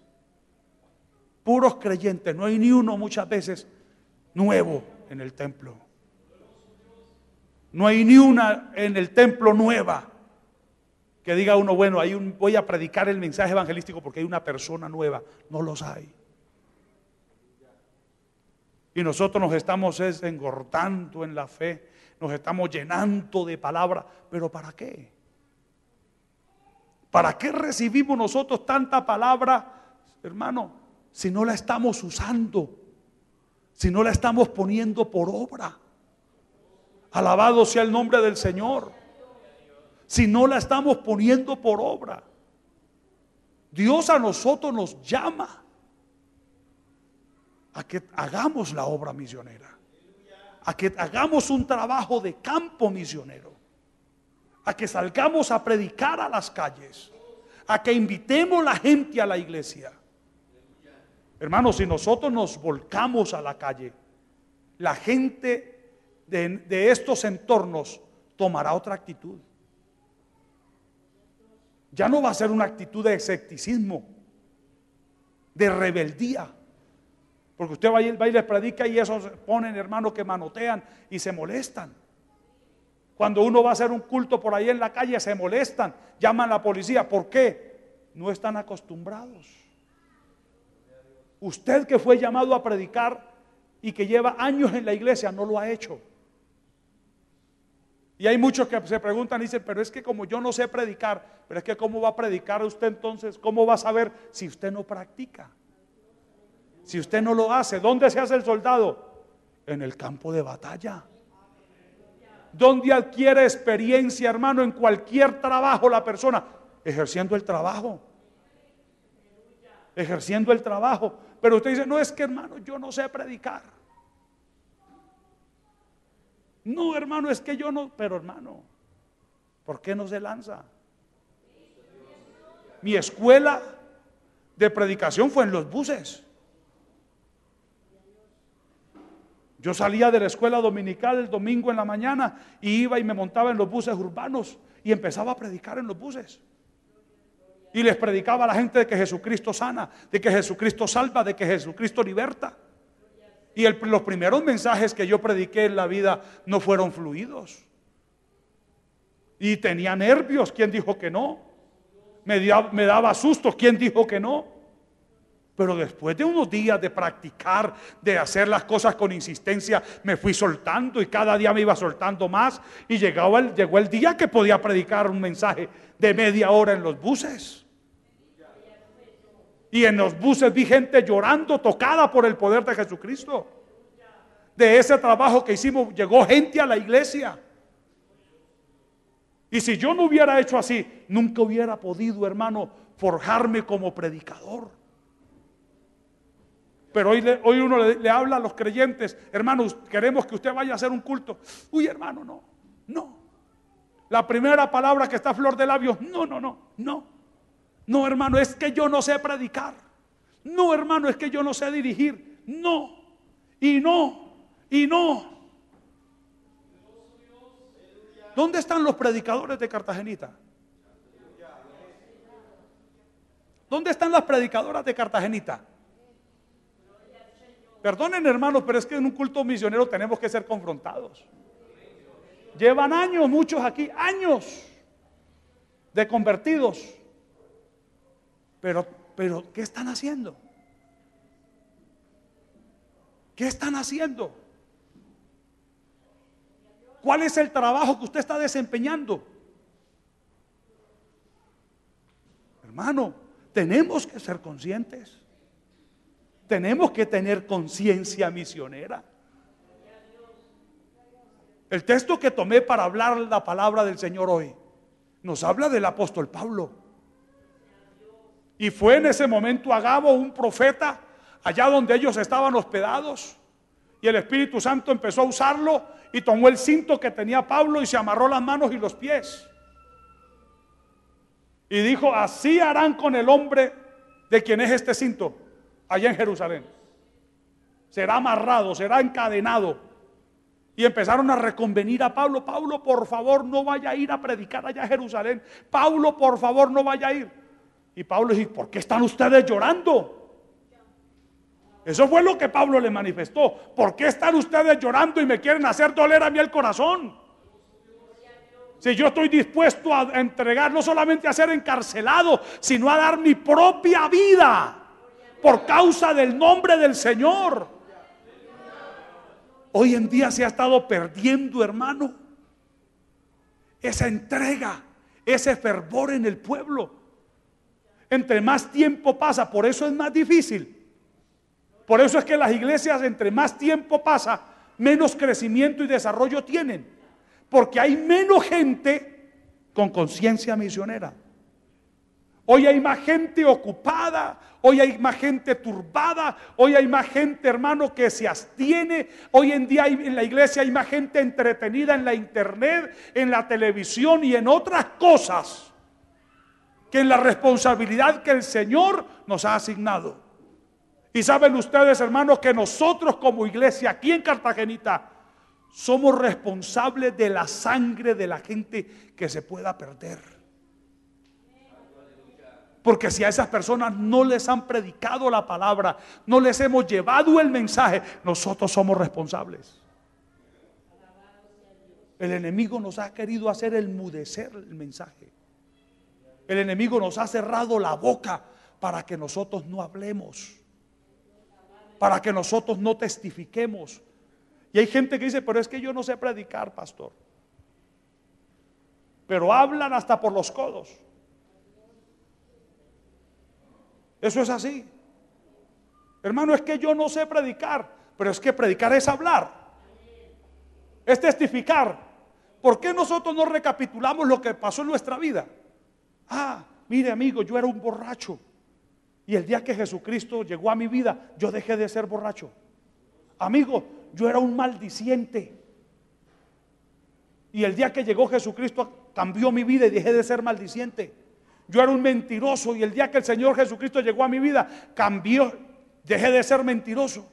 Puros creyentes, no hay ni uno muchas veces nuevo en el templo. No hay ni una en el templo nueva que diga uno: bueno, voy a predicar el mensaje evangelístico porque hay una persona nueva. No los hay. Y nosotros nos estamos engordando en la fe, nos estamos llenando de palabra. ¿Pero para qué? ¿Para qué recibimos nosotros tanta palabra, hermano, si no la estamos usando, si no la estamos poniendo por obra? Alabado sea el nombre del Señor. Si no la estamos poniendo por obra, Dios a nosotros nos llama a que hagamos la obra misionera, a que hagamos un trabajo de campo misionero, a que salgamos a predicar a las calles, a que invitemos a la gente a la iglesia. Hermanos, si nosotros nos volcamos a la calle, la gente de estos entornos tomará otra actitud. Ya no va a ser una actitud de escepticismo, de rebeldía, porque usted va y les predica y esos ponen, hermanos, que manotean y se molestan. Cuando uno va a hacer un culto por ahí en la calle se molestan, llaman a la policía. ¿Por qué? No están acostumbrados. Usted que fue llamado a predicar y que lleva años en la iglesia, no lo ha hecho. Y hay muchos que se preguntan y dicen, pero es que como yo no sé predicar, pero es que ¿cómo va a predicar usted entonces? ¿Cómo va a saber si usted no practica? Si usted no lo hace. ¿Dónde se hace el soldado? En el campo de batalla. ¿Dónde adquiere experiencia, hermano? En cualquier trabajo la persona, ejerciendo el trabajo. Ejerciendo el trabajo. Pero usted dice, no, es que hermano, yo no sé predicar. No, hermano, es que yo no. Pero hermano, ¿por qué no se lanza? Mi escuela de predicación fue en los buses. Yo salía de la escuela dominical el domingo en la mañana y iba y me montaba en los buses urbanos y empezaba a predicar en los buses. Y les predicaba a la gente de que Jesucristo sana, de que Jesucristo salva, de que Jesucristo liberta. Y los primeros mensajes que yo prediqué en la vida no fueron fluidos. Y tenía nervios, ¿quién dijo que no? Me daba susto, ¿quién dijo que no? Pero después de unos días de practicar, de hacer las cosas con insistencia, me fui soltando y cada día me iba soltando más. Y llegó el día que podía predicar un mensaje de media hora en los buses. Y en los buses vi gente llorando, tocada por el poder de Jesucristo. De ese trabajo que hicimos, llegó gente a la iglesia. Y si yo no hubiera hecho así, nunca hubiera podido, hermano, forjarme como predicador. Pero hoy uno le habla a los creyentes, hermanos, queremos que usted vaya a hacer un culto. Uy, hermano, no. La primera palabra que está a flor de labios, no. No, hermano, es que yo no sé predicar. No, hermano, es que yo no sé dirigir. No. Y no. ¿Dónde están los predicadores de Cartagenita? ¿Dónde están las predicadoras de Cartagenita? Perdonen, hermanos, pero es que en un culto misionero tenemos que ser confrontados. Llevan años, muchos aquí, años de convertidos. Pero, ¿qué están haciendo? ¿Qué están haciendo? ¿Cuál es el trabajo que usted está desempeñando? Hermano, tenemos que ser conscientes. Tenemos que tener conciencia misionera. El texto que tomé para hablar la palabra del Señor hoy nos habla del apóstol Pablo. Y fue en ese momento Agabo, un profeta, allá donde ellos estaban hospedados, y el Espíritu Santo empezó a usarlo y tomó el cinto que tenía Pablo y se amarró las manos y los pies. Y dijo, así harán con el hombre de quien es este cinto allá en Jerusalén. Será amarrado, será encadenado. Y empezaron a reconvenir a Pablo. Pablo, por favor, no vaya a ir a predicar allá a Jerusalén. Pablo, por favor, no vaya a ir. Y Pablo dijo, ¿por qué están ustedes llorando? Eso fue lo que Pablo le manifestó. ¿Por qué están ustedes llorando y me quieren hacer doler a mí el corazón? Si yo estoy dispuesto a entregar, no solamente a ser encarcelado, sino a dar mi propia vida por causa del nombre del Señor. Hoy en día se ha estado perdiendo, hermano, esa entrega, ese fervor en el pueblo. Entre más tiempo pasa, por eso es más difícil. Por eso es que las iglesias, entre más tiempo pasa, menos crecimiento y desarrollo tienen. Porque hay menos gente con conciencia misionera. Hoy hay más gente ocupada, hoy hay más gente turbada, hoy hay más gente, hermano, que se abstiene. Hoy en día en la iglesia hay más gente entretenida en la internet, en la televisión y en otras cosas que en la responsabilidad que el Señor nos ha asignado. Y saben ustedes, hermanos, que nosotros como iglesia aquí en Cartagenita somos responsables de la sangre de la gente que se pueda perder. Porque si a esas personas no les han predicado la palabra, no les hemos llevado el mensaje, nosotros somos responsables. El enemigo nos ha querido hacer enmudecer el mensaje. El enemigo nos ha cerrado la boca para que nosotros no hablemos. para que nosotros no testifiquemos. Y hay gente que dice, pero es que yo no sé predicar, pastor. Pero hablan hasta por los codos. Eso es así. Hermano, es que yo no sé predicar, pero es que predicar es hablar, es testificar. ¿Por qué nosotros no recapitulamos lo que pasó en nuestra vida? Mire amigo, yo era un borracho y el día que Jesucristo llegó a mi vida, yo dejé de ser borracho. Amigo, yo era un maldiciente y el día que llegó Jesucristo cambió mi vida y dejé de ser maldiciente. Yo era un mentiroso y el día que el Señor Jesucristo llegó a mi vida, dejé de ser mentiroso.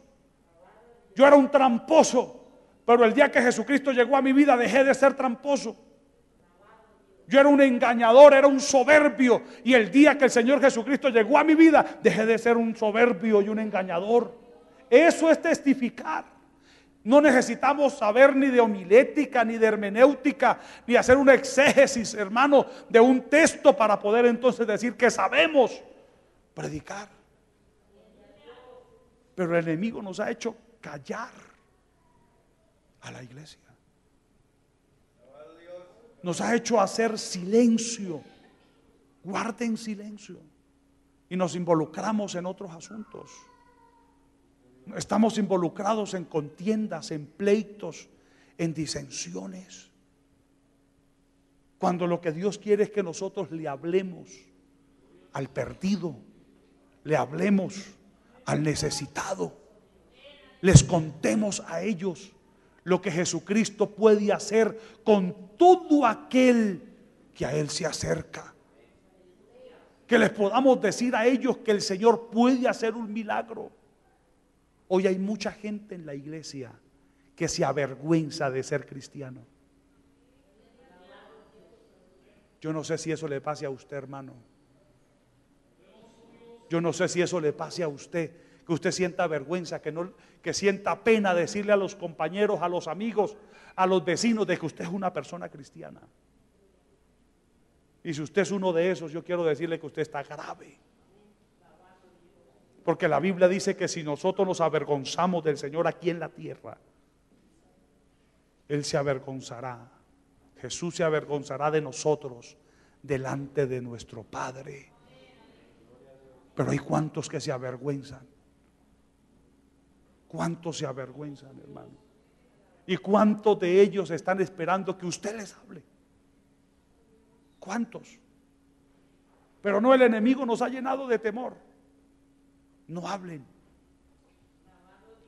Yo era un tramposo, pero el día que Jesucristo llegó a mi vida, dejé de ser tramposo. Yo era un engañador, era un soberbio, y el día que el Señor Jesucristo llegó a mi vida, dejé de ser un soberbio y un engañador. Eso es testificar. No necesitamos saber ni de homilética, ni de hermenéutica, ni hacer una exégesis, hermano, de un texto para poder entonces decir que sabemos predicar. Pero el enemigo nos ha hecho callar a la iglesia. Nos ha hecho hacer silencio. Guarden silencio. Y nos involucramos en otros asuntos. Estamos involucrados en contiendas, en pleitos, en disensiones. Cuando lo que Dios quiere es que nosotros le hablemos al perdido, le hablemos al necesitado, les contemos a ellos lo que Jesucristo puede hacer con todo aquel que a Él se acerca. Que les podamos decir a ellos que el Señor puede hacer un milagro. Hoy hay mucha gente en la iglesia que se avergüenza de ser cristiano. Yo no sé si eso le pase a usted, hermano. Yo no sé si eso le pase a usted, que usted sienta vergüenza, que sienta pena decirle a los compañeros, a los amigos, a los vecinos de que usted es una persona cristiana. Y si usted es uno de esos, yo quiero decirle que usted está grave. Porque la Biblia dice que si nosotros nos avergonzamos del Señor aquí en la tierra, Él se avergonzará. Jesús se avergonzará de nosotros delante de nuestro Padre. Pero hay cuantos que se avergüenzan. ¿Cuántos se avergüenzan, hermano? ¿Y cuántos de ellos están esperando que usted les hable? ¿Cuántos? Pero no, el enemigo nos ha llenado de temor. No hablen,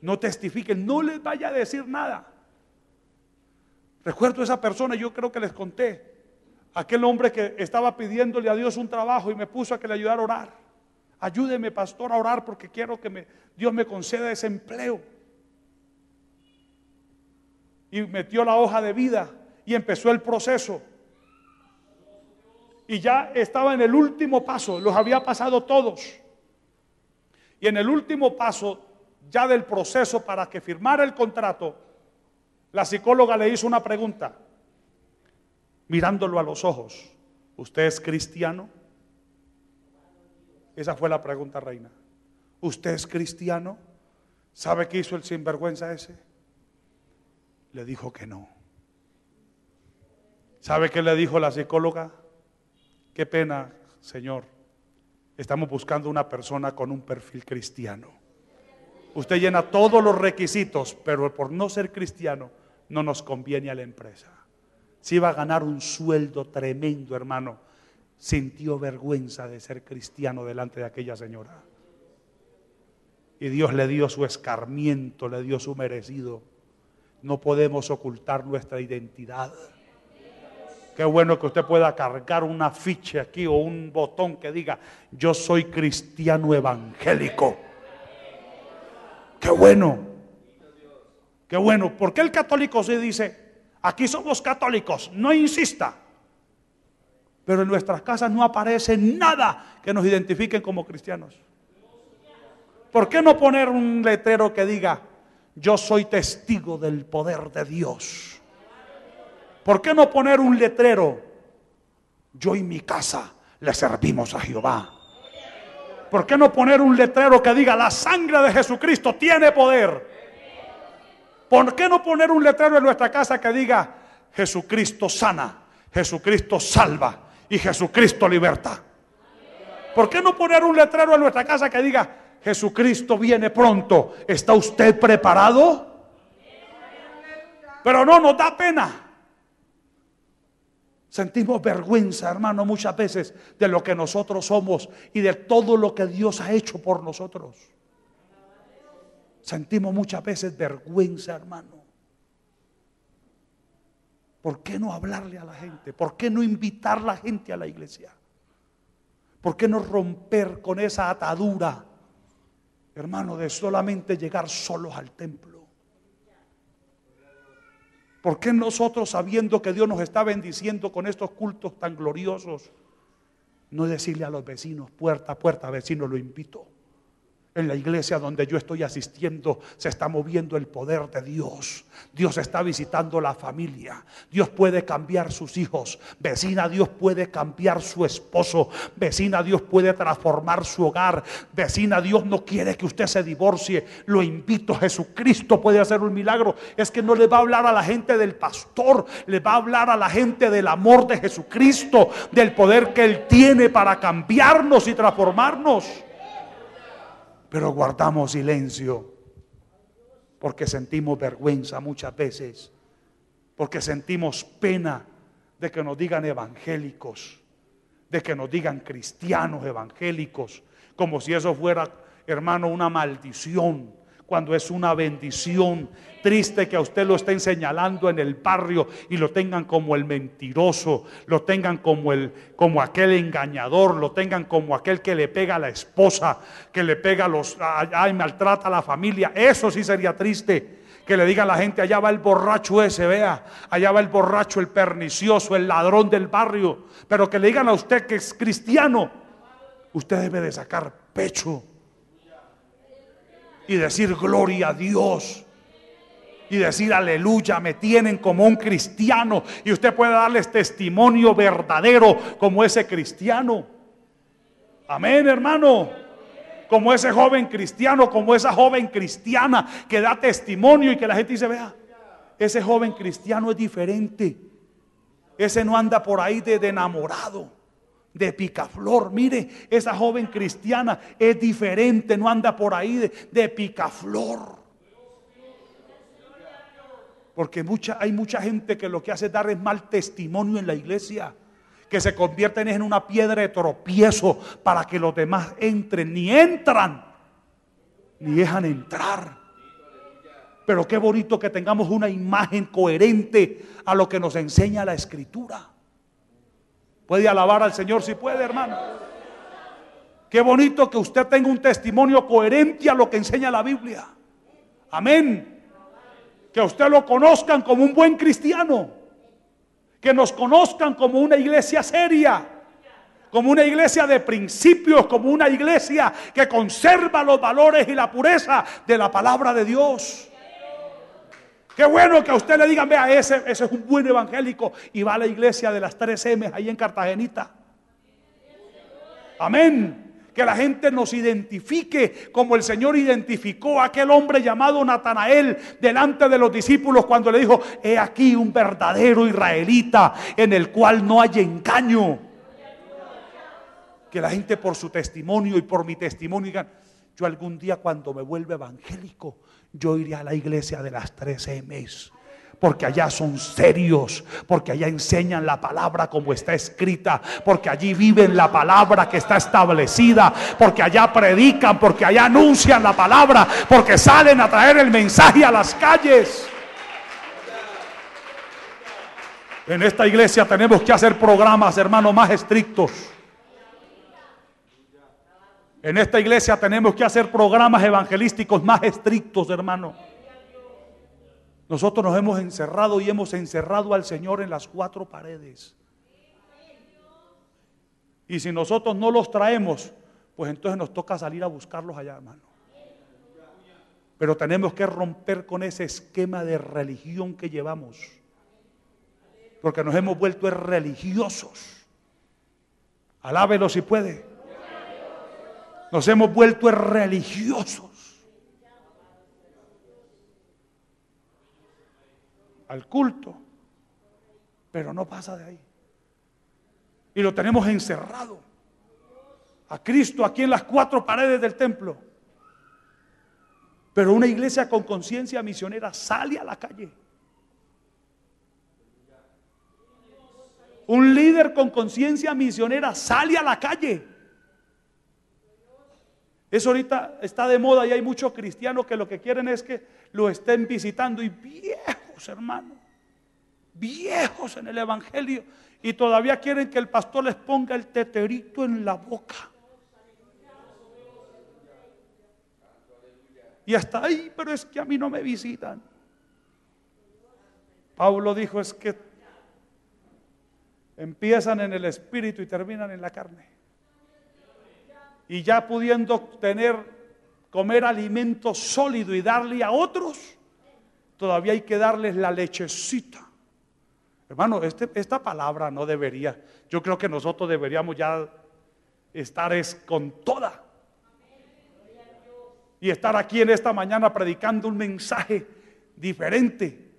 no testifiquen, no les vaya a decir nada. Recuerdo a esa persona, yo creo que les conté, aquel hombre que estaba pidiéndole a Dios un trabajo y me puso a que le ayudara a orar. Ayúdeme, pastor, a orar porque quiero que Dios me conceda ese empleo. Y metió la hoja de vida y empezó el proceso. Y ya estaba en el último paso, los había pasado todos. Y en el último paso ya del proceso para que firmara el contrato, la psicóloga le hizo una pregunta, mirándolo a los ojos. ¿Usted es cristiano? Esa fue la pregunta, reina. ¿Usted es cristiano? ¿Sabe qué hizo el sinvergüenza ese? Le dijo que no. ¿Sabe qué le dijo la psicóloga? Qué pena, señor. Estamos buscando una persona con un perfil cristiano. Usted llena todos los requisitos, pero por no ser cristiano no nos conviene a la empresa. Si iba a ganar un sueldo tremendo, hermano, sintió vergüenza de ser cristiano delante de aquella señora. Y Dios le dio su escarmiento, le dio su merecido. No podemos ocultar nuestra identidad. Qué bueno que usted pueda cargar un afiche aquí o un botón que diga: yo soy cristiano evangélico. Qué bueno. Qué bueno. ¿Por qué el católico se dice: aquí somos católicos, no insista? Pero en nuestras casas no aparece nada que nos identifiquen como cristianos. ¿Por qué no poner un letrero que diga: yo soy testigo del poder de Dios? ¿Por qué no poner un letrero: yo y mi casa le servimos a Jehová? ¿Por qué no poner un letrero que diga la sangre de Jesucristo tiene poder? ¿Por qué no poner un letrero en nuestra casa que diga Jesucristo sana, Jesucristo salva y Jesucristo liberta? ¿Por qué no poner un letrero en nuestra casa que diga Jesucristo viene pronto? ¿Está usted preparado? Pero no, nos da pena. Sentimos vergüenza, hermano, muchas veces de lo que nosotros somos y de todo lo que Dios ha hecho por nosotros. Sentimos muchas veces vergüenza, hermano. ¿Por qué no hablarle a la gente? ¿Por qué no invitar a la gente a la iglesia? ¿Por qué no romper con esa atadura, hermano, de solamente llegar solos al templo? ¿Por qué nosotros, sabiendo que Dios nos está bendiciendo con estos cultos tan gloriosos, no decirle a los vecinos, puerta a puerta, vecino, lo invito? En la iglesia donde yo estoy asistiendo se está moviendo el poder de Dios. Dios está visitando la familia. Dios puede cambiar sus hijos. Vecina, Dios puede cambiar su esposo. Vecina, Dios puede transformar su hogar. Vecina, Dios no quiere que usted se divorcie. Lo invito, Jesucristo puede hacer un milagro. Es que no le va a hablar a la gente del pastor, le va a hablar a la gente del amor de Jesucristo, del poder que Él tiene para cambiarnos y transformarnos. Pero guardamos silencio porque sentimos vergüenza muchas veces, porque sentimos pena de que nos digan evangélicos, de que nos digan cristianos evangélicos, como si eso fuera, hermano, una maldición, cuando es una bendición. Triste que a usted lo estén señalando en el barrio y lo tengan como el mentiroso, lo tengan como aquel engañador, lo tengan como aquel que le pega a la esposa, que le pega y maltrata a la familia. Eso sí sería triste, que le diga a la gente, allá va el borracho ese, vea, allá va el borracho, el pernicioso, el ladrón del barrio. Pero que le digan a usted que es cristiano, usted debe de sacar pecho y decir gloria a Dios y decir aleluya, me tienen como un cristiano, y usted puede darles testimonio verdadero como ese cristiano. Amén, hermano. Como ese joven cristiano, como esa joven cristiana que da testimonio y que la gente dice, vea, ese joven cristiano es diferente, ese no anda por ahí de enamorado, de picaflor. Mire, esa joven cristiana es diferente, no anda por ahí de picaflor. Porque hay mucha gente que lo que hace es dar mal testimonio en la iglesia, que se convierten en una piedra de tropiezo para que los demás entren. Ni entran, ni dejan entrar. Pero qué bonito que tengamos una imagen coherente a lo que nos enseña la Escritura. Puede alabar al Señor si puede, hermano. Qué bonito que usted tenga un testimonio coherente a lo que enseña la Biblia. Amén. Que usted lo conozcan como un buen cristiano, que nos conozcan como una iglesia seria, como una iglesia de principios, como una iglesia que conserva los valores y la pureza de la palabra de Dios. Qué bueno que a usted le digan, vea, ese es un buen evangélico y va a la iglesia de las 3M ahí en Cartagenita. Amén. Que la gente nos identifique como el Señor identificó a aquel hombre llamado Natanael delante de los discípulos cuando le dijo, he aquí un verdadero israelita en el cual no hay engaño. Que la gente por su testimonio y por mi testimonio digan, yo algún día cuando me vuelva evangélico, yo iré a la iglesia de las 3M's. Porque allá son serios, porque allá enseñan la palabra como está escrita, porque allí viven la palabra que está establecida, porque allá predican, porque allá anuncian la palabra, porque salen a traer el mensaje a las calles. En esta iglesia tenemos que hacer programas, hermano, más estrictos. En esta iglesia tenemos que hacer programas evangelísticos más estrictos, hermano. Nosotros nos hemos encerrado y hemos encerrado al Señor en las 4 paredes. Y si nosotros no los traemos, pues entonces nos toca salir a buscarlos allá, hermano. Pero tenemos que romper con ese esquema de religión que llevamos, porque nos hemos vuelto religiosos. Alábelo si puede. Nos hemos vuelto religiosos. Al culto, pero no pasa de ahí. Y lo tenemos encerrado a Cristo aquí en las 4 paredes del templo. Pero una iglesia con conciencia misionera sale a la calle. Un líder con conciencia misionera sale a la calle. Eso ahorita está de moda y hay muchos cristianos que lo que quieren es que lo estén visitando, y viejos, hermano, viejos en el evangelio, y todavía quieren que el pastor les ponga el teterito en la boca. Y hasta ahí, pero es que a mí no me visitan. Pablo dijo, es que empiezan en el espíritu y terminan en la carne. Y ya pudiendo comer alimento sólido y darle a otros, todavía hay que darles la lechecita. Hermano, esta palabra no debería, yo creo que nosotros deberíamos ya estar con toda. Y estar aquí en esta mañana predicando un mensaje diferente.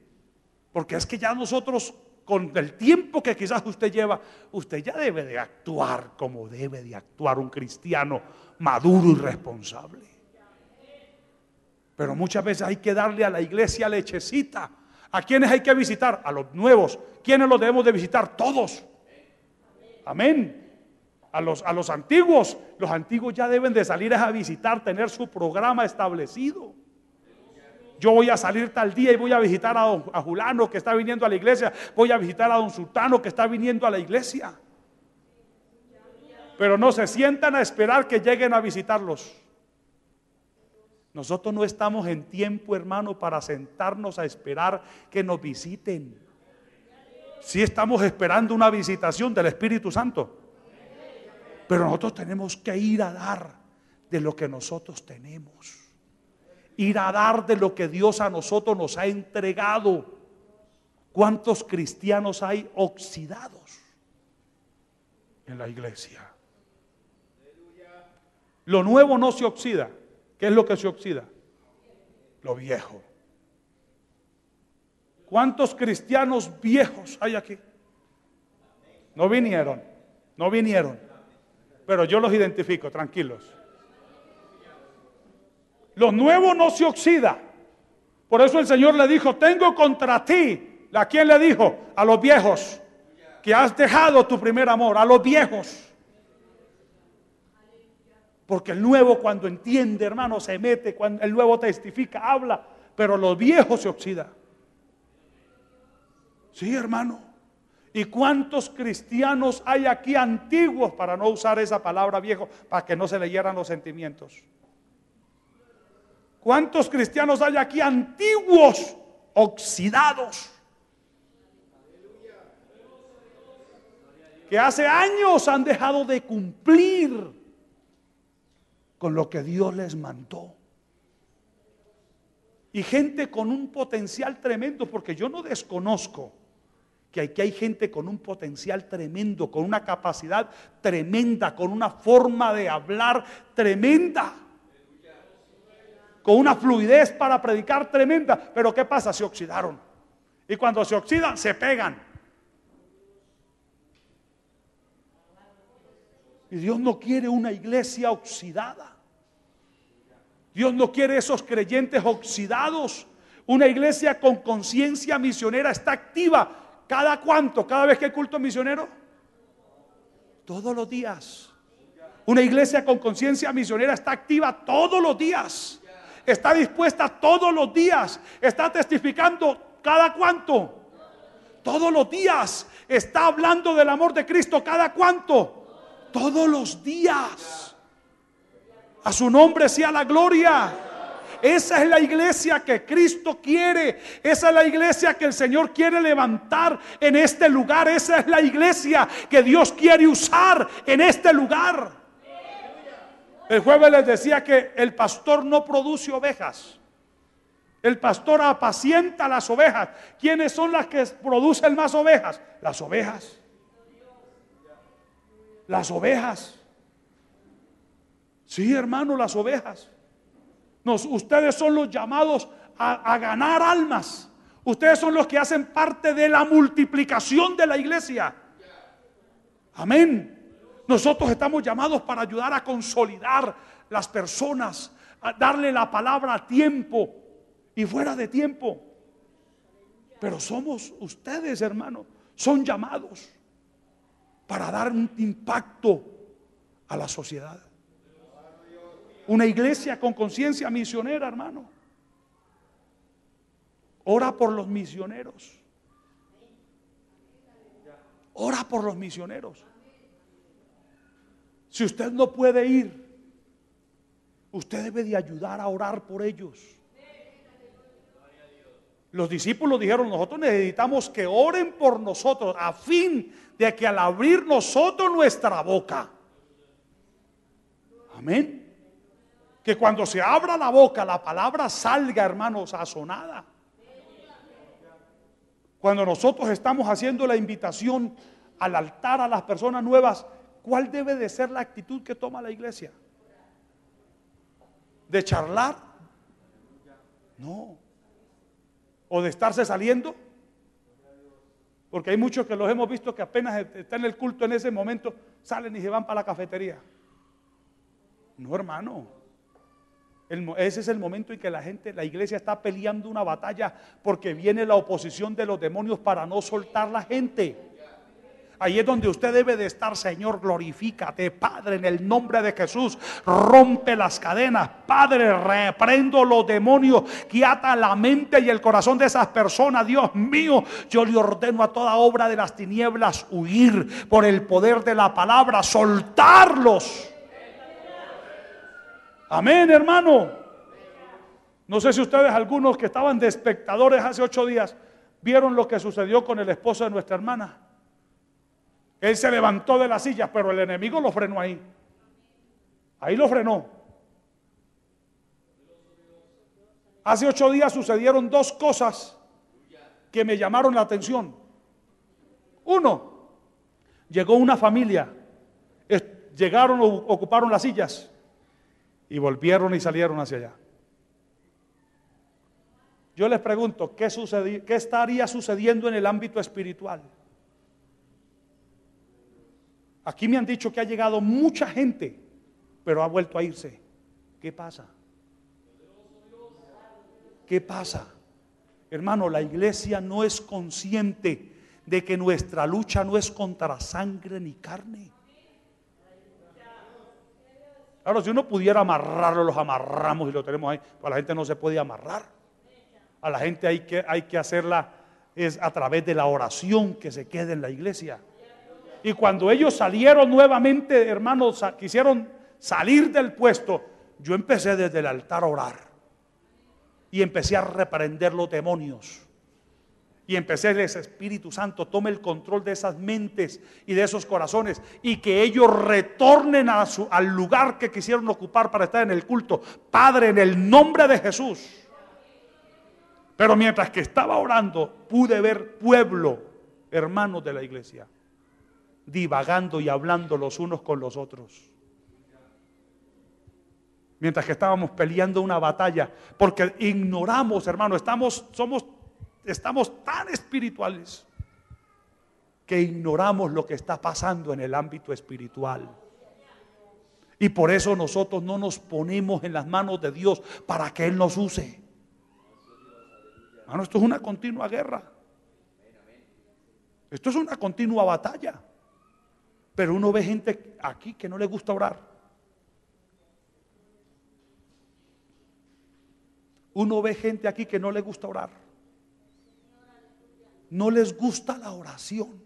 Porque es que ya nosotros, con el tiempo que quizás usted lleva, usted ya debe de actuar como debe de actuar un cristiano maduro y responsable. Pero muchas veces hay que darle a la iglesia lechecita. ¿A quiénes hay que visitar? A los nuevos. ¿Quiénes los debemos de visitar? Todos. Amén. A los antiguos. Los antiguos ya deben de salir a visitar, tener su programa establecido. Yo voy a salir tal día y voy a visitar a Julano que está viniendo a la iglesia. Voy a visitar a don Sultano que está viniendo a la iglesia. Pero no se sientan a esperar que lleguen a visitarlos. Nosotros no estamos en tiempo, hermano, para sentarnos a esperar que nos visiten. Sí estamos esperando una visitación del Espíritu Santo. Pero nosotros tenemos que ir a dar de lo que nosotros tenemos. Ir a dar de lo que Dios a nosotros nos ha entregado. ¿Cuántos cristianos hay oxidados en la iglesia? Lo nuevo no se oxida. ¿Qué es lo que se oxida? Lo viejo. ¿Cuántos cristianos viejos hay aquí? No vinieron. Pero yo los identifico, tranquilos. Lo nuevo no se oxida. Por eso el Señor le dijo, tengo contra ti. ¿A quién le dijo? A los viejos. Que has dejado tu primer amor. A los viejos. Porque el nuevo, cuando entiende, hermano, se mete. Cuando el nuevo testifica, habla. Pero los viejos se oxidan. Sí, hermano. ¿Y cuántos cristianos hay aquí antiguos, para no usar esa palabra viejo, para que no se le hieran los sentimientos? ¿Cuántos cristianos hay aquí antiguos, oxidados? Que hace años han dejado de cumplir con lo que Dios les mandó. Y gente con un potencial tremendo, porque yo no desconozco que aquí hay gente con un potencial tremendo, con una capacidad tremenda, con una forma de hablar tremenda, con una fluidez para predicar tremenda. Pero ¿qué pasa? Se oxidaron. Y cuando se oxidan, se pegan. Y Dios no quiere una iglesia oxidada. Dios no quiere esos creyentes oxidados. Una iglesia con conciencia misionera está activa. ¿Cada cuánto? ¿Cada vez que hay culto misionero? Todos los días. Una iglesia con conciencia misionera está activa todos los días. Está dispuesta todos los días. Está testificando cada cuánto. Todos los días. Está hablando del amor de Cristo cada cuánto. Todos los días. A su nombre sea la gloria. Esa es la iglesia que Cristo quiere. Esa es la iglesia que el Señor quiere levantar en este lugar. Esa es la iglesia que Dios quiere usar en este lugar. El jueves les decía que el pastor no produce ovejas. El pastor apacienta las ovejas. ¿Quiénes son las que producen más ovejas? Las ovejas. Las ovejas. Sí, hermano, las ovejas. Ustedes son los llamados a ganar almas. Ustedes son los que hacen parte de la multiplicación de la iglesia. Amén. Nosotros estamos llamados para ayudar a consolidar las personas, a darle la palabra a tiempo y fuera de tiempo. Pero somos ustedes, hermano, son llamados para dar un impacto a la sociedad. Una iglesia con conciencia misionera, hermano. Ora por los misioneros. Ora por los misioneros. Si usted no puede ir, usted debe de ayudar a orar por ellos. Los discípulos dijeron: nosotros necesitamos que oren por nosotros, a fin de que al abrir nosotros nuestra boca, amén, que cuando se abra la boca la palabra salga, hermanos, sazonada. Cuando nosotros estamos haciendo la invitación al altar a las personas nuevas, ¿cuál debe de ser la actitud que toma la iglesia? ¿De charlar? No. ¿O de estarse saliendo? Porque hay muchos que los hemos visto que apenas están en el culto, en ese momento salen y se van para la cafetería. No, hermano. Ese es el momento en que la iglesia está peleando una batalla, porque viene la oposición de los demonios para no soltar la gente. Ahí es donde usted debe de estar. Señor, glorifícate, Padre, en el nombre de Jesús. Rompe las cadenas, Padre, reprendo los demonios que atan la mente y el corazón de esas personas. Dios mío, yo le ordeno a toda obra de las tinieblas huir por el poder de la palabra, soltarlos. Amén, hermano. No sé si ustedes, algunos que estaban de espectadores hace 8 días, vieron lo que sucedió con el esposo de nuestra hermana. Él se levantó de la silla, pero el enemigo lo frenó ahí. Ahí lo frenó. Hace 8 días sucedieron 2 cosas que me llamaron la atención. Uno, llegó una familia, llegaron, ocuparon las sillas y volvieron y salieron hacia allá. Yo les pregunto, ¿qué estaría sucediendo en el ámbito espiritual? Aquí me han dicho que ha llegado mucha gente, pero ha vuelto a irse. ¿Qué pasa? ¿Qué pasa? Hermano, la iglesia no es consciente de que nuestra lucha no es contra sangre ni carne. Claro, si uno pudiera amarrarlo, los amarramos y lo tenemos ahí. Pues la gente no se puede amarrar. A la gente hay que hacerla es a través de la oración, que se quede en la iglesia. Y cuando ellos salieron nuevamente, hermanos, quisieron salir del puesto, yo empecé desde el altar a orar. Y empecé a reprender los demonios. Y empecé a decir: Espíritu Santo, tome el control de esas mentes y de esos corazones, y que ellos retornen al lugar que quisieron ocupar para estar en el culto. Padre, en el nombre de Jesús. Pero mientras que estaba orando, pude ver pueblo, hermanos de la iglesia, divagando y hablando los unos con los otros. Mientras que estábamos peleando una batalla, porque ignoramos, hermano, estamos tan espirituales que ignoramos lo que está pasando en el ámbito espiritual. Y por eso nosotros no nos ponemos en las manos de Dios para que Él nos use. Hermano, esto es una continua guerra. Esto es una continua batalla. Pero uno ve gente aquí que no le gusta orar. Uno ve gente aquí que no le gusta orar. No les gusta la oración.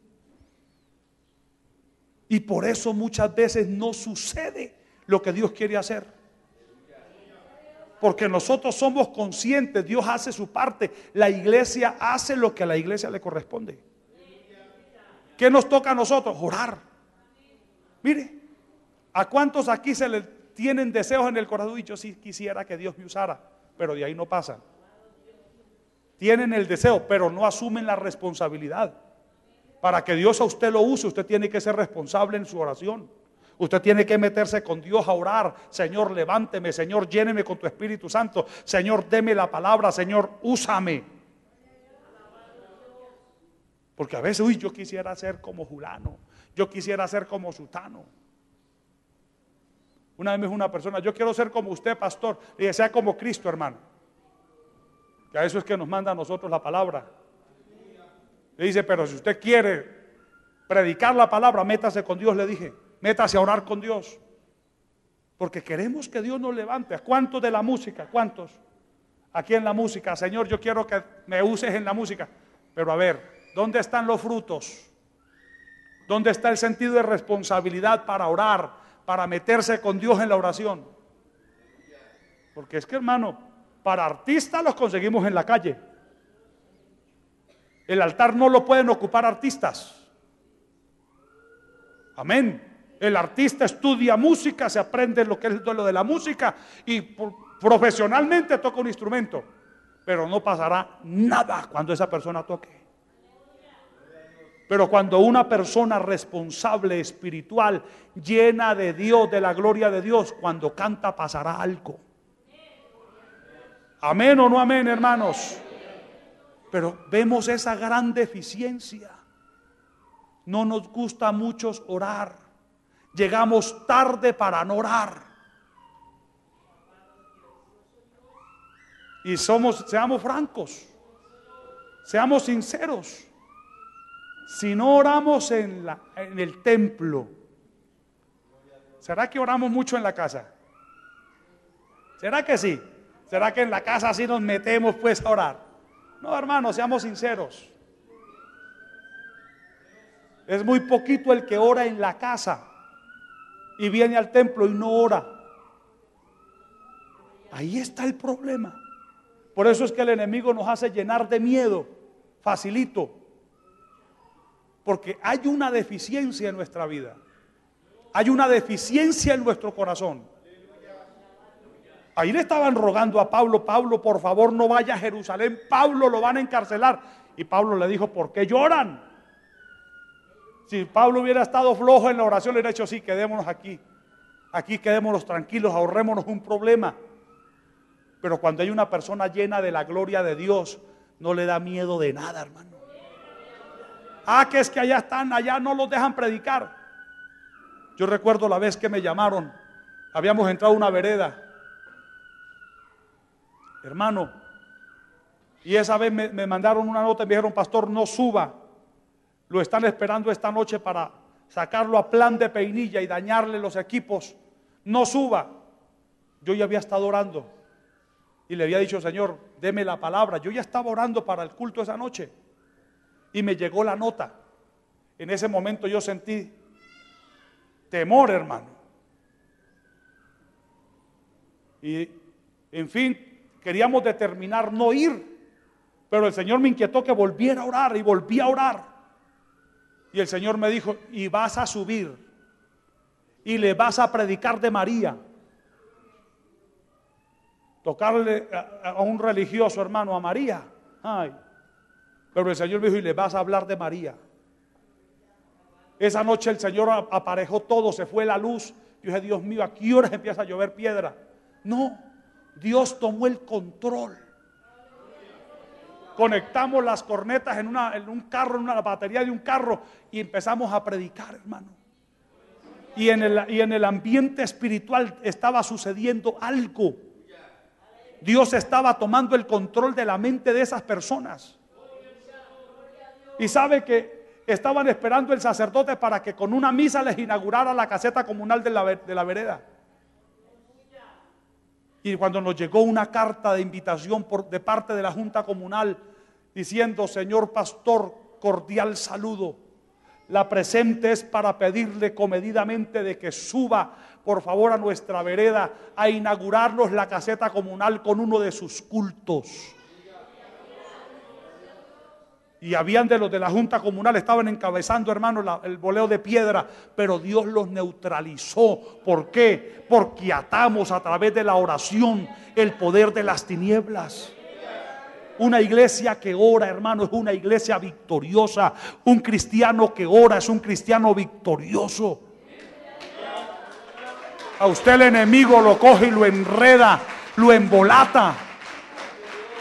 Y por eso muchas veces no sucede lo que Dios quiere hacer. Porque nosotros somos conscientes, Dios hace su parte, la iglesia hace lo que a la iglesia le corresponde. ¿Qué nos toca a nosotros? Orar. Mire, ¿a cuántos aquí se le tienen deseos en el corazón? Y yo sí quisiera que Dios me usara, pero de ahí no pasan. Tienen el deseo, pero no asumen la responsabilidad. Para que Dios a usted lo use, usted tiene que ser responsable en su oración. Usted tiene que meterse con Dios a orar. Señor, levánteme. Señor, lléneme con tu Espíritu Santo. Señor, deme la palabra. Señor, úsame. Porque a veces, yo quisiera ser como Julano. Yo quisiera ser como Sutano. Una vez me dijo una persona, yo quiero ser como usted, pastor. Y que sea como Cristo, hermano. Que a eso es que nos manda a nosotros la palabra. Le dice, pero si usted quiere predicar la palabra, métase con Dios, le dije. Métase a orar con Dios. Porque queremos que Dios nos levante. ¿A cuántos de la música? ¿Cuántos? Aquí en la música. Señor, yo quiero que me uses en la música. Pero a ver, ¿dónde están los frutos? ¿Dónde está el sentido de responsabilidad para orar? Para meterse con Dios en la oración. Porque es que, hermano, para artistas los conseguimos en la calle. El altar no lo pueden ocupar artistas. Amén. El artista estudia música, se aprende lo que es lo de la música y profesionalmente toca un instrumento. Pero no pasará nada cuando esa persona toque. Pero cuando una persona responsable, espiritual, llena de Dios, de la gloria de Dios, cuando canta pasará algo. Amén o no amén, hermanos. Pero vemos esa gran deficiencia. No nos gusta a muchos orar. Llegamos tarde para no orar. Y seamos francos. Seamos sinceros. Si no oramos en el templo, ¿será que oramos mucho en la casa? ¿Será que sí? ¿Será que en la casa sí nos metemos pues a orar? No, hermanos, seamos sinceros. Es muy poquito el que ora en la casa y viene al templo y no ora. Ahí está el problema. Por eso es que el enemigo nos hace llenar de miedo, facilito. Porque hay una deficiencia en nuestra vida. Hay una deficiencia en nuestro corazón. Ahí le estaban rogando a Pablo, Pablo, por favor no vaya a Jerusalén, Pablo lo van a encarcelar. Y Pablo le dijo, ¿por qué lloran? Si Pablo hubiera estado flojo en la oración, le hubiera dicho, sí, quedémonos aquí. Aquí quedémonos tranquilos, ahorrémonos un problema. Pero cuando hay una persona llena de la gloria de Dios, no le da miedo de nada, hermano. Que es que allá están, allá no los dejan predicar. Yo recuerdo la vez que me llamaron, habíamos entrado a una vereda, hermano, y esa vez me mandaron una nota y me dijeron, pastor, no suba, lo están esperando esta noche para sacarlo a plan de peinilla y dañarle los equipos, no suba. Yo ya había estado orando y le había dicho, Señor, deme la palabra. Yo ya estaba orando para el culto esa noche y me llegó la nota. En ese momento yo sentí temor, hermano. Y en fin, queríamos determinar no ir, pero el Señor me inquietó que volviera a orar y volví a orar. Y el Señor me dijo, y vas a subir y le vas a predicar de María. Tocarle a un religioso, hermano, a María. Ay. Pero el Señor me dijo, y le vas a hablar de María. Esa noche el Señor aparejó todo, se fue la luz. Yo dije, Dios mío, ¿a qué horas empieza a llover piedra? No, Dios tomó el control. Conectamos las cornetas en un carro, en una batería de un carro y empezamos a predicar, hermano. Y en el ambiente espiritual estaba sucediendo algo. Dios estaba tomando el control de la mente de esas personas. Y sabe que estaban esperando el sacerdote para que con una misa les inaugurara la caseta comunal de la vereda. Y cuando nos llegó una carta de invitación de parte de la Junta Comunal diciendo, señor pastor, cordial saludo. La presente es para pedirle comedidamente de que suba por favor a nuestra vereda a inaugurarnos la caseta comunal con uno de sus cultos. Y habían de los de la Junta Comunal, estaban encabezando, hermano, el boleo de piedra, pero Dios los neutralizó. ¿Por qué? Porque atamos a través de la oración el poder de las tinieblas. Una iglesia que ora, hermano, es una iglesia victoriosa. Un cristiano que ora es un cristiano victorioso. A usted el enemigo lo coge y lo enreda, lo embolata,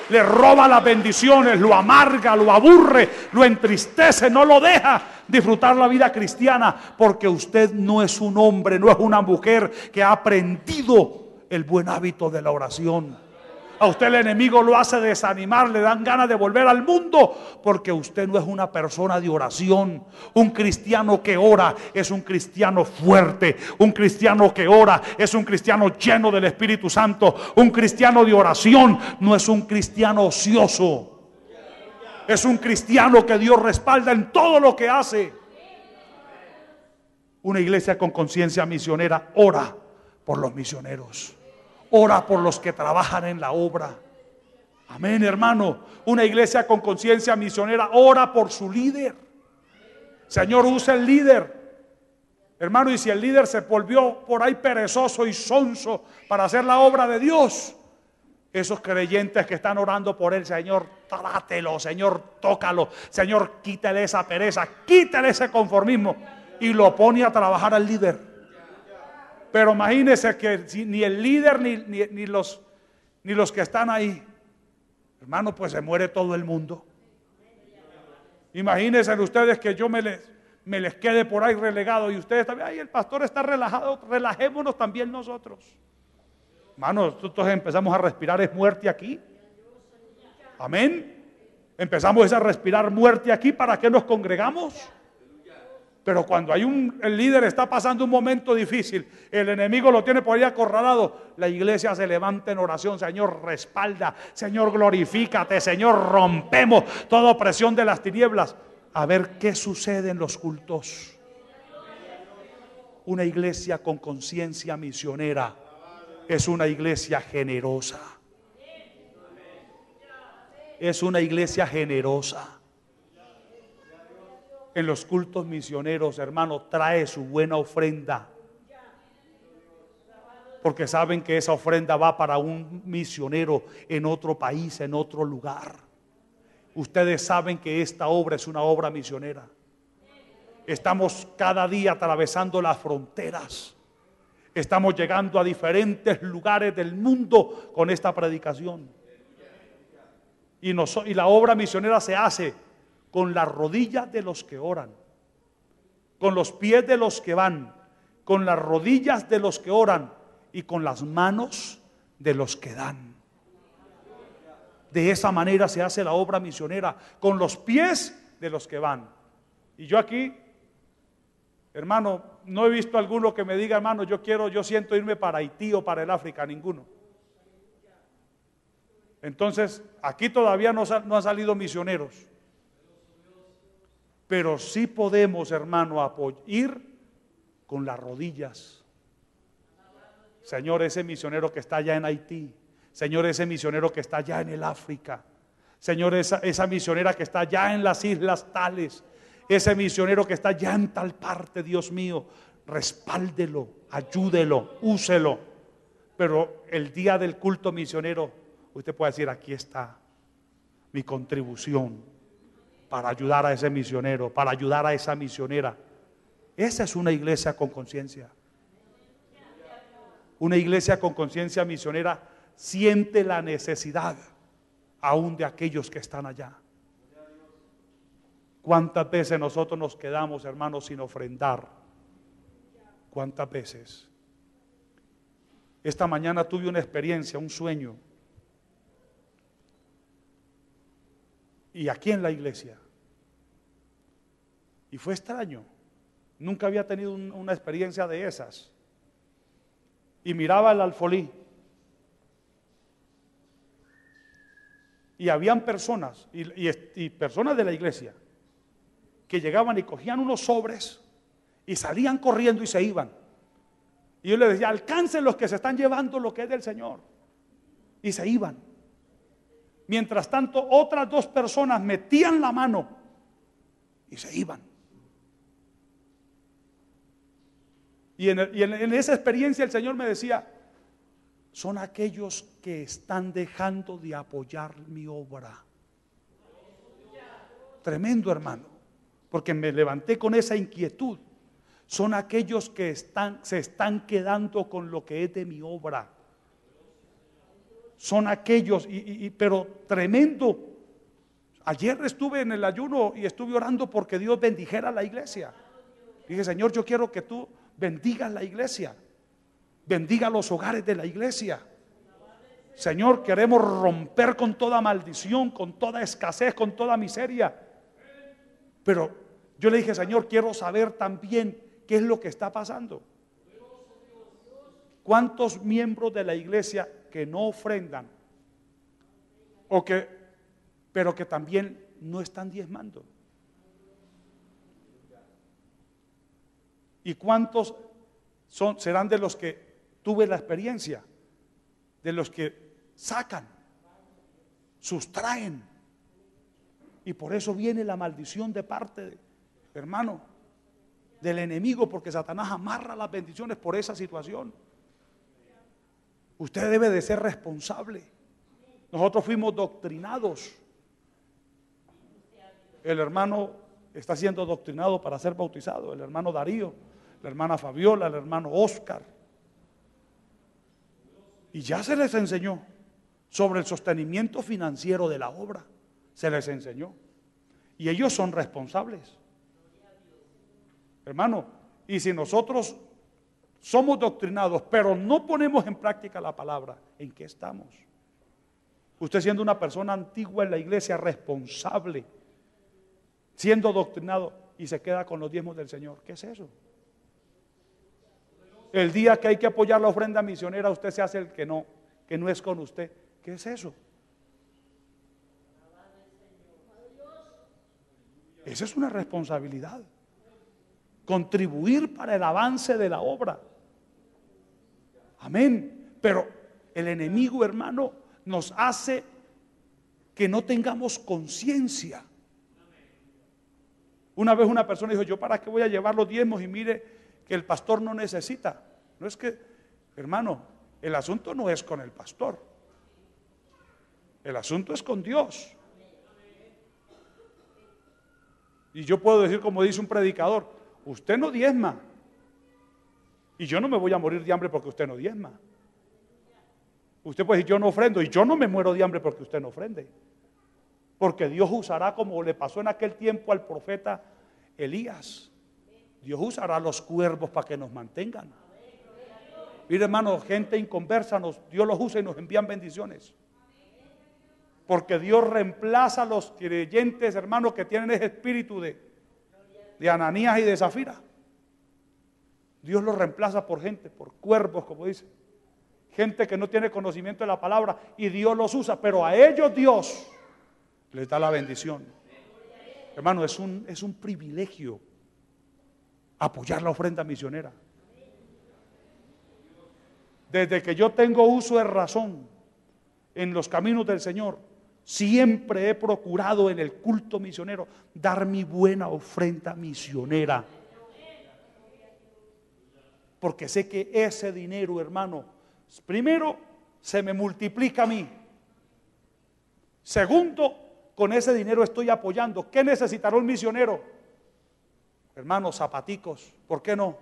le roba las bendiciones, lo amarga, lo aburre, lo entristece, no lo deja disfrutar la vida cristiana, porque usted no es un hombre, no es una mujer que ha aprendido el buen hábito de la oración. A usted el enemigo lo hace desanimar, le dan ganas de volver al mundo, porque usted no es una persona de oración. Un cristiano que ora es un cristiano fuerte. Un cristiano que ora es un cristiano lleno del Espíritu Santo. Un cristiano de oración no es un cristiano ocioso. Es un cristiano que Dios respalda en todo lo que hace. Una iglesia con conciencia misionera ora por los misioneros. Ora por los que trabajan en la obra. Amén, hermano. Una iglesia con conciencia misionera ora por su líder. Señor, usa el líder. Hermano, y si el líder se volvió por ahí perezoso y sonso para hacer la obra de Dios, esos creyentes que están orando por él, Señor, trátelo, Señor, tócalo, Señor, quítale esa pereza, quítale ese conformismo, y lo pone a trabajar al líder. Pero imagínense que ni el líder ni los que están ahí, hermano, pues se muere todo el mundo. Imagínense ustedes que yo me les quede por ahí relegado y ustedes también, ay, el pastor está relajado, relajémonos también nosotros. Hermano, nosotros empezamos a respirar es muerte aquí. Amén. Empezamos a respirar muerte aquí. ¿Para qué nos congregamos? Pero cuando el líder está pasando un momento difícil, el enemigo lo tiene por ahí acorralado, la iglesia se levanta en oración. Señor, respalda, Señor, glorifícate, Señor, rompemos toda opresión de las tinieblas. A ver qué sucede en los cultos. Una iglesia con conciencia misionera es una iglesia generosa. Es una iglesia generosa. En los cultos misioneros, hermano, trae su buena ofrenda, porque saben que esa ofrenda va para un misionero en otro país, en otro lugar. Ustedes saben que esta obra es una obra misionera. Estamos cada día atravesando las fronteras. Estamos llegando a diferentes lugares del mundo con esta predicación. Y la obra misionera se hace con las rodillas de los que oran, con los pies de los que van, con las rodillas de los que oran y con las manos de los que dan. De esa manera se hace la obra misionera, con los pies de los que van. Y yo aquí, hermano, no he visto alguno que me diga, hermano, yo siento irme para Haití o para el África, ninguno. Entonces, aquí todavía no han salido misioneros. Pero sí podemos, hermano, ir con las rodillas. Señor, ese misionero que está allá en Haití. Señor, ese misionero que está allá en el África. Señor, esa misionera que está allá en las islas tales. Ese misionero que está allá en tal parte, Dios mío, respáldelo, ayúdelo, úselo. Pero el día del culto misionero, usted puede decir, aquí está mi contribución para ayudar a ese misionero, para ayudar a esa misionera. Esa es una iglesia con conciencia. Una iglesia con conciencia misionera siente la necesidad aún de aquellos que están allá. ¿Cuántas veces nosotros nos quedamos, hermanos, sin ofrendar? ¿Cuántas veces? Esta mañana tuve una experiencia, un sueño. Y aquí en la iglesia. Y fue extraño. Nunca había tenido una experiencia de esas. Y miraba el alfolí. Y habían personas, y personas de la iglesia, que llegaban y cogían unos sobres y salían corriendo y se iban. Y yo les decía, alcancen los que se están llevando lo que es del Señor. Y se iban. Mientras tanto, otras dos personas metían la mano y se iban. Y en esa experiencia el Señor me decía, son aquellos que están dejando de apoyar mi obra. Tremendo, hermano, porque me levanté con esa inquietud. son aquellos que se están quedando con lo que es de mi obra. Son aquellos, pero tremendo. Ayer estuve en el ayuno y estuve orando porque Dios bendijera la iglesia. Dije, Señor, yo quiero que tú bendigas la iglesia, bendiga los hogares de la iglesia. Señor, queremos romper con toda maldición, con toda escasez, con toda miseria. Pero yo le dije, Señor, quiero saber también qué es lo que está pasando. ¿Cuántos miembros de la iglesia que no ofrendan pero que también no están diezmando? ¿Y cuántos serán de los que tuve la experiencia? De los que sacan, sustraen, y por eso viene la maldición de parte, hermano, del enemigo, porque Satanás amarra las bendiciones por esa situación. Usted debe de ser responsable. Nosotros fuimos doctrinados. El hermano está siendo doctrinado para ser bautizado, el hermano Darío, la hermana Fabiola, el hermano Oscar. Y ya se les enseñó sobre el sostenimiento financiero de la obra. Se les enseñó. Y ellos son responsables. Hermano, y si nosotros somos doctrinados, pero no ponemos en práctica la palabra, ¿en qué estamos? Usted siendo una persona antigua en la iglesia, responsable, siendo doctrinado y se queda con los diezmos del Señor. ¿Qué es eso? El día que hay que apoyar la ofrenda misionera, usted se hace el que no es con usted. ¿Qué es eso? Esa es una responsabilidad. Contribuir para el avance de la obra. Amén. Pero el enemigo, hermano, nos hace que no tengamos conciencia. Una vez una persona dijo, ¿yo para qué voy a llevar los diezmos? Y mire que el pastor no necesita. No es que, hermano, el asunto no es con el pastor. El asunto es con Dios. Y yo puedo decir, como dice un predicador, usted no diezma. Y yo no me voy a morir de hambre porque usted no diezma. Usted puede decir, yo no ofrendo, y yo no me muero de hambre porque usted no ofrende. Porque Dios usará, como le pasó en aquel tiempo al profeta Elías, Dios usará los cuervos para que nos mantengan. Mire, hermano, gente inconversa, Dios los usa y nos envían bendiciones. Porque Dios reemplaza a los creyentes, hermanos, que tienen ese espíritu de Ananías y de Zafira. Dios los reemplaza por gente, por cuervos, como dice. Gente que no tiene conocimiento de la palabra, y Dios los usa, pero a ellos Dios les da la bendición. Hermano, es un privilegio apoyar la ofrenda misionera. Desde que yo tengo uso de razón en los caminos del Señor, siempre he procurado en el culto misionero dar mi buena ofrenda misionera. Porque sé que ese dinero, hermano, primero se me multiplica a mí. Segundo, con ese dinero estoy apoyando. ¿Qué necesitará un misionero? Hermanos, zapaticos, ¿por qué no?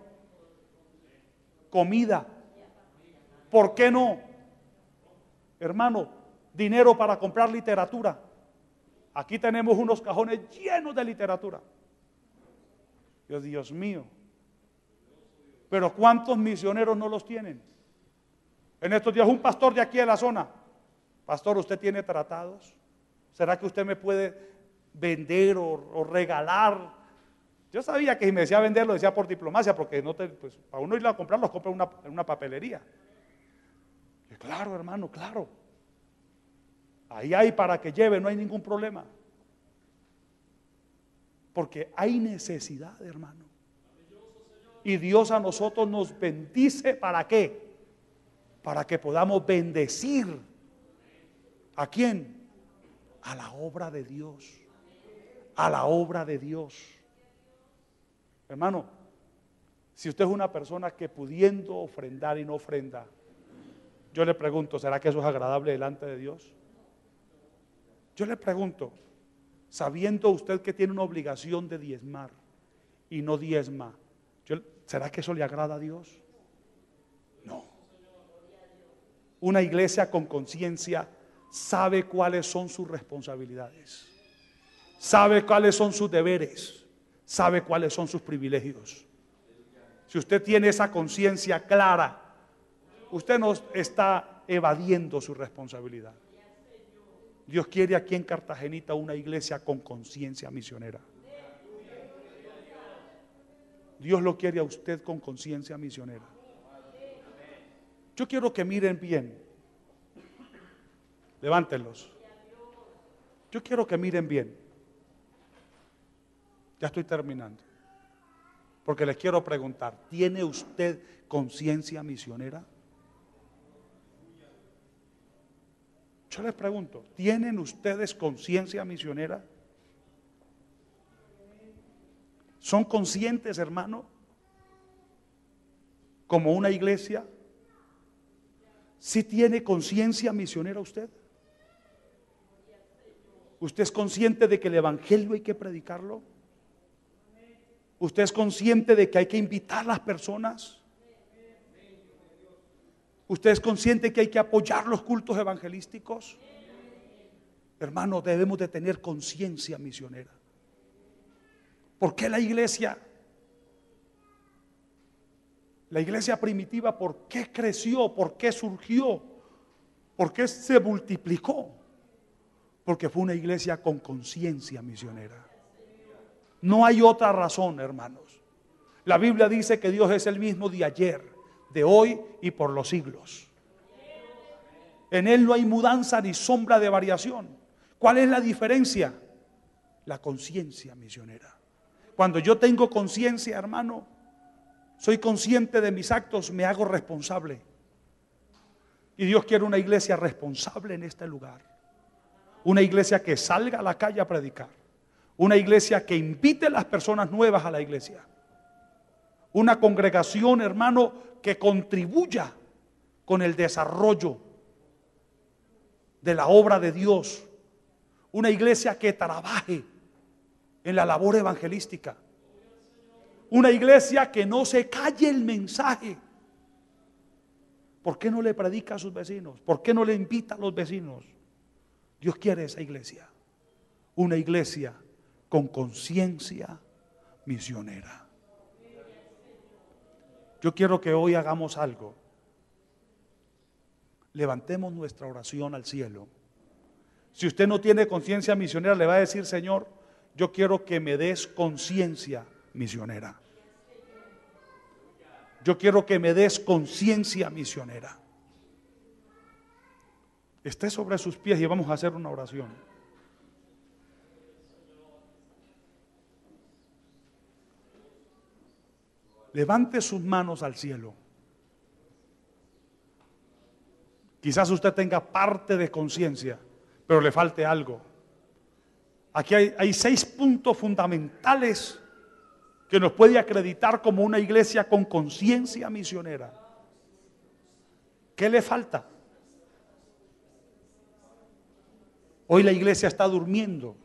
Comida, ¿por qué no? Hermano, dinero para comprar literatura. Aquí tenemos unos cajones llenos de literatura. Dios mío. Pero ¿cuántos misioneros no los tienen? En estos días un pastor de aquí de la zona, pastor, ¿usted tiene tratados? ¿Será que usted me puede vender o regalar? Yo sabía que si me decía vender, lo decía por diplomacia, porque pues, para uno ir a comprar, los compra en una papelería. Y claro, hermano, claro. Ahí hay para que lleve, no hay ningún problema. Porque hay necesidad, hermano. Y Dios a nosotros nos bendice, ¿para qué? Para que podamos bendecir. ¿A quién? A la obra de Dios. A la obra de Dios. Hermano, si usted es una persona que pudiendo ofrendar y no ofrenda, yo le pregunto, ¿será que eso es agradable delante de Dios? Yo le pregunto, sabiendo usted que tiene una obligación de diezmar y no diezma, ¿Será que eso le agrada a Dios? No. Una iglesia con conciencia sabe cuáles son sus responsabilidades, sabe cuáles son sus deberes, sabe cuáles son sus privilegios. Si usted tiene esa conciencia clara, usted no está evadiendo su responsabilidad. Dios quiere aquí en Cartagenita una iglesia con conciencia misionera. Dios lo quiere a usted con conciencia misionera. Yo quiero que miren bien. Levántenlos. Yo quiero que miren bien. Ya estoy terminando. Porque les quiero preguntar, ¿tiene usted conciencia misionera? Yo les pregunto, ¿tienen ustedes conciencia misionera? ¿Son conscientes, hermano? Como una iglesia, ¿sí tiene conciencia misionera usted? ¿Usted es consciente de que el evangelio hay que predicarlo? ¿Usted es consciente de que hay que invitar a las personas? ¿Usted es consciente que hay que apoyar los cultos evangelísticos? Hermano, debemos de tener conciencia misionera. ¿Por qué la iglesia primitiva, por qué creció? ¿Por qué surgió? ¿Por qué se multiplicó? Porque fue una iglesia con conciencia misionera. No hay otra razón, hermanos. La Biblia dice que Dios es el mismo de ayer, de hoy y por los siglos. En Él no hay mudanza ni sombra de variación. ¿Cuál es la diferencia? La conciencia misionera. Cuando yo tengo conciencia, hermano, soy consciente de mis actos, me hago responsable. Y Dios quiere una iglesia responsable en este lugar. Una iglesia que salga a la calle a predicar. Una iglesia que invite a las personas nuevas a la iglesia. Una congregación, hermano, que contribuya con el desarrollo de la obra de Dios. Una iglesia que trabaje en la labor evangelística. Una iglesia que no se calle el mensaje. ¿Por qué no le predica a sus vecinos? ¿Por qué no le invita a los vecinos? Dios quiere esa iglesia. Una iglesia con conciencia misionera. Yo quiero que hoy hagamos algo. Levantemos nuestra oración al cielo. Si usted no tiene conciencia misionera, le va a decir: Señor, yo quiero que me des conciencia misionera. Yo quiero que me des conciencia misionera. Esté sobre sus pies y vamos a hacer una oración. Levante sus manos al cielo. Quizás usted tenga parte de conciencia, pero le falte algo. Aquí hay 6 puntos fundamentales que nos puede acreditar como una iglesia con conciencia misionera. ¿Qué le falta? Hoy la iglesia está durmiendo.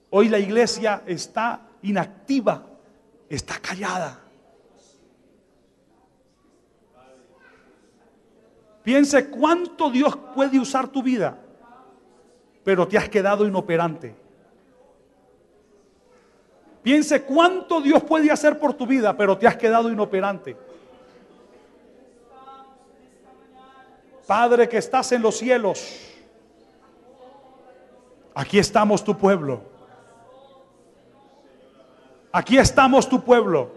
Hoy la iglesia está inactiva, está callada. Piense cuánto Dios puede usar tu vida, pero te has quedado inoperante. Piense cuánto Dios puede hacer por tu vida, pero te has quedado inoperante. Padre que estás en los cielos, aquí estamos tu pueblo. Aquí estamos tu pueblo.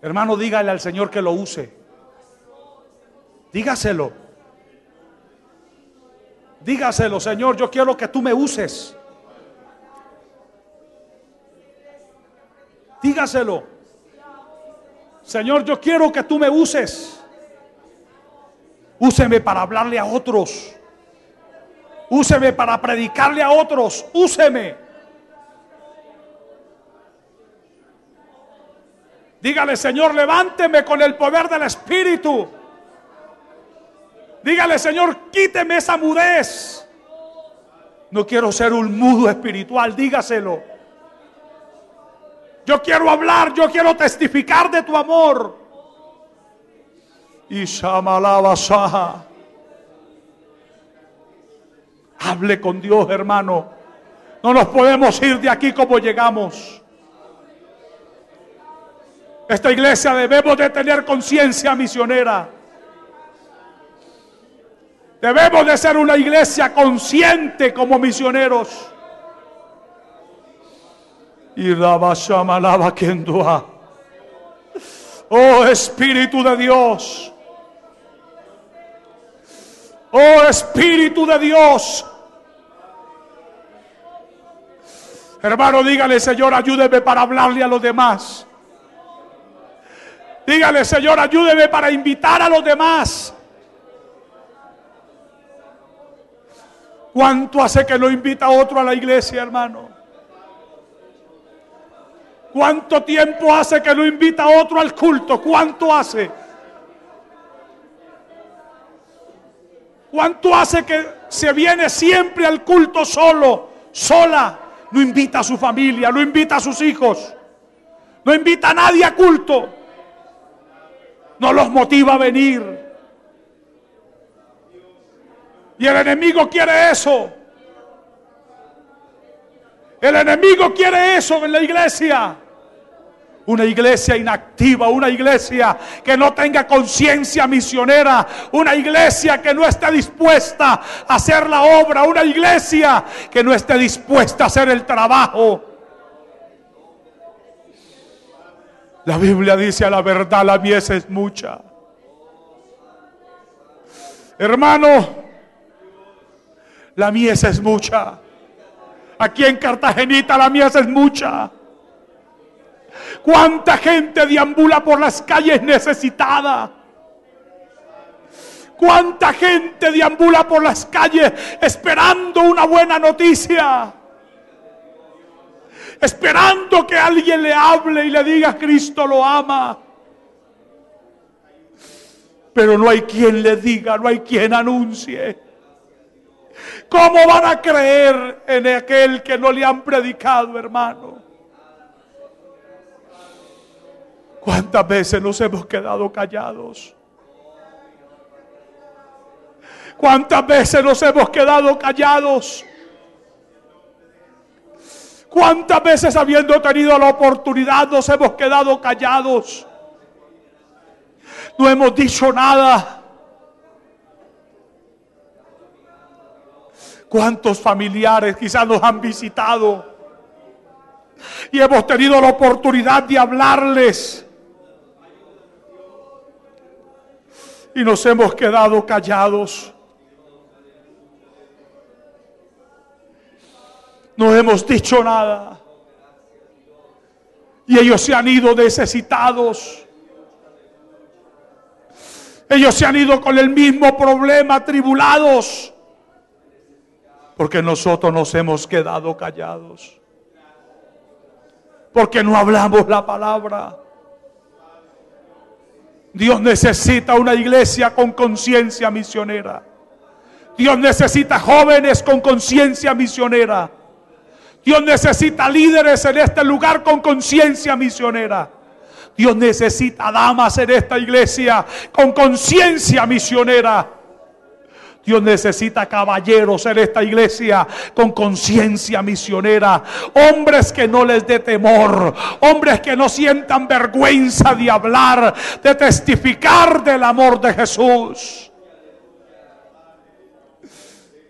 Hermano, dígale al Señor que lo use. Dígaselo. Dígaselo: Señor, yo quiero que tú me uses. Dígaselo: Señor, yo quiero que tú me uses. Úseme para hablarle a otros. Úseme para predicarle a otros. Úseme. Dígale: Señor, levánteme con el poder del Espíritu. Dígale: Señor, quíteme esa mudez. No quiero ser un mudo espiritual, dígaselo. Yo quiero hablar, yo quiero testificar de tu amor. Y Shamalabasha. Hable con Dios, hermano. No nos podemos ir de aquí como llegamos. Esta iglesia debemos de tener conciencia misionera. Debemos de ser una iglesia consciente como misioneros. Y Rabashamalaba Kendua. Oh Espíritu de Dios. Oh Espíritu de Dios. Hermano, dígale: Señor, ayúdeme para hablarle a los demás. Dígale: Señor, ayúdeme para invitar a los demás. ¿Cuánto hace que no invita a otro a la iglesia, hermano? ¿Cuánto tiempo hace que no invita a otro al culto? ¿Cuánto hace? ¿Cuánto hace que se viene siempre al culto solo, sola? No invita a su familia, no invita a sus hijos, no invita a nadie a culto. No los motiva a venir. Y el enemigo quiere eso. El enemigo quiere eso en la iglesia. Una iglesia inactiva, una iglesia que no tenga conciencia misionera, una iglesia que no esté dispuesta a hacer la obra, una iglesia que no esté dispuesta a hacer el trabajo. La Biblia dice: a la verdad la mies es mucha. Hermano, la mies es mucha. Aquí en Cartagenita la mies es mucha. ¿Cuánta gente deambula por las calles necesitada? ¿Cuánta gente deambula por las calles esperando una buena noticia? Esperando que alguien le hable y le diga: Cristo lo ama. Pero no hay quien le diga, no hay quien anuncie. ¿Cómo van a creer en aquel que no le han predicado, hermano? ¿Cuántas veces nos hemos quedado callados? ¿Cuántas veces nos hemos quedado callados? ¿Cuántas veces, habiendo tenido la oportunidad, nos hemos quedado callados? No hemos dicho nada. ¿Cuántos familiares quizás nos han visitado y hemos tenido la oportunidad de hablarles y nos hemos quedado callados? No hemos dicho nada y ellos se han ido necesitados. Ellos se han ido con el mismo problema, atribulados, porque nosotros nos hemos quedado callados, porque no hablamos la palabra. Dios necesita una iglesia con conciencia misionera. Dios necesita jóvenes con conciencia misionera. Dios necesita líderes en este lugar con conciencia misionera. Dios necesita damas en esta iglesia con conciencia misionera. Dios necesita caballeros en esta iglesia con conciencia misionera. Hombres que no les dé temor. Hombres que no sientan vergüenza de hablar, de testificar del amor de Jesús.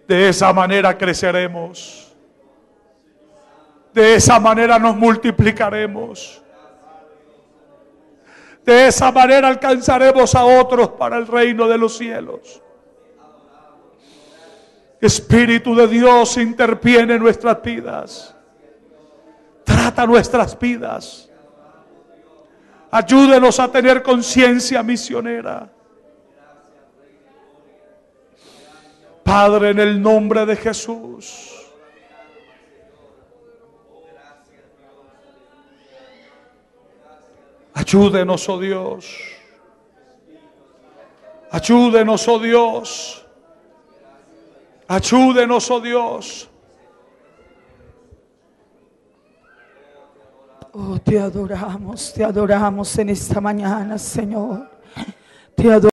De esa manera creceremos. De esa manera nos multiplicaremos. De esa manera alcanzaremos a otros para el reino de los cielos. Espíritu de Dios, interviene en nuestras vidas. Trata nuestras vidas. Ayúdenos a tener conciencia misionera. Padre, en el nombre de Jesús. Ayúdenos, oh Dios. Ayúdenos, oh Dios. Ayúdenos, oh Dios. Oh, te adoramos en esta mañana, Señor. Te adoramos.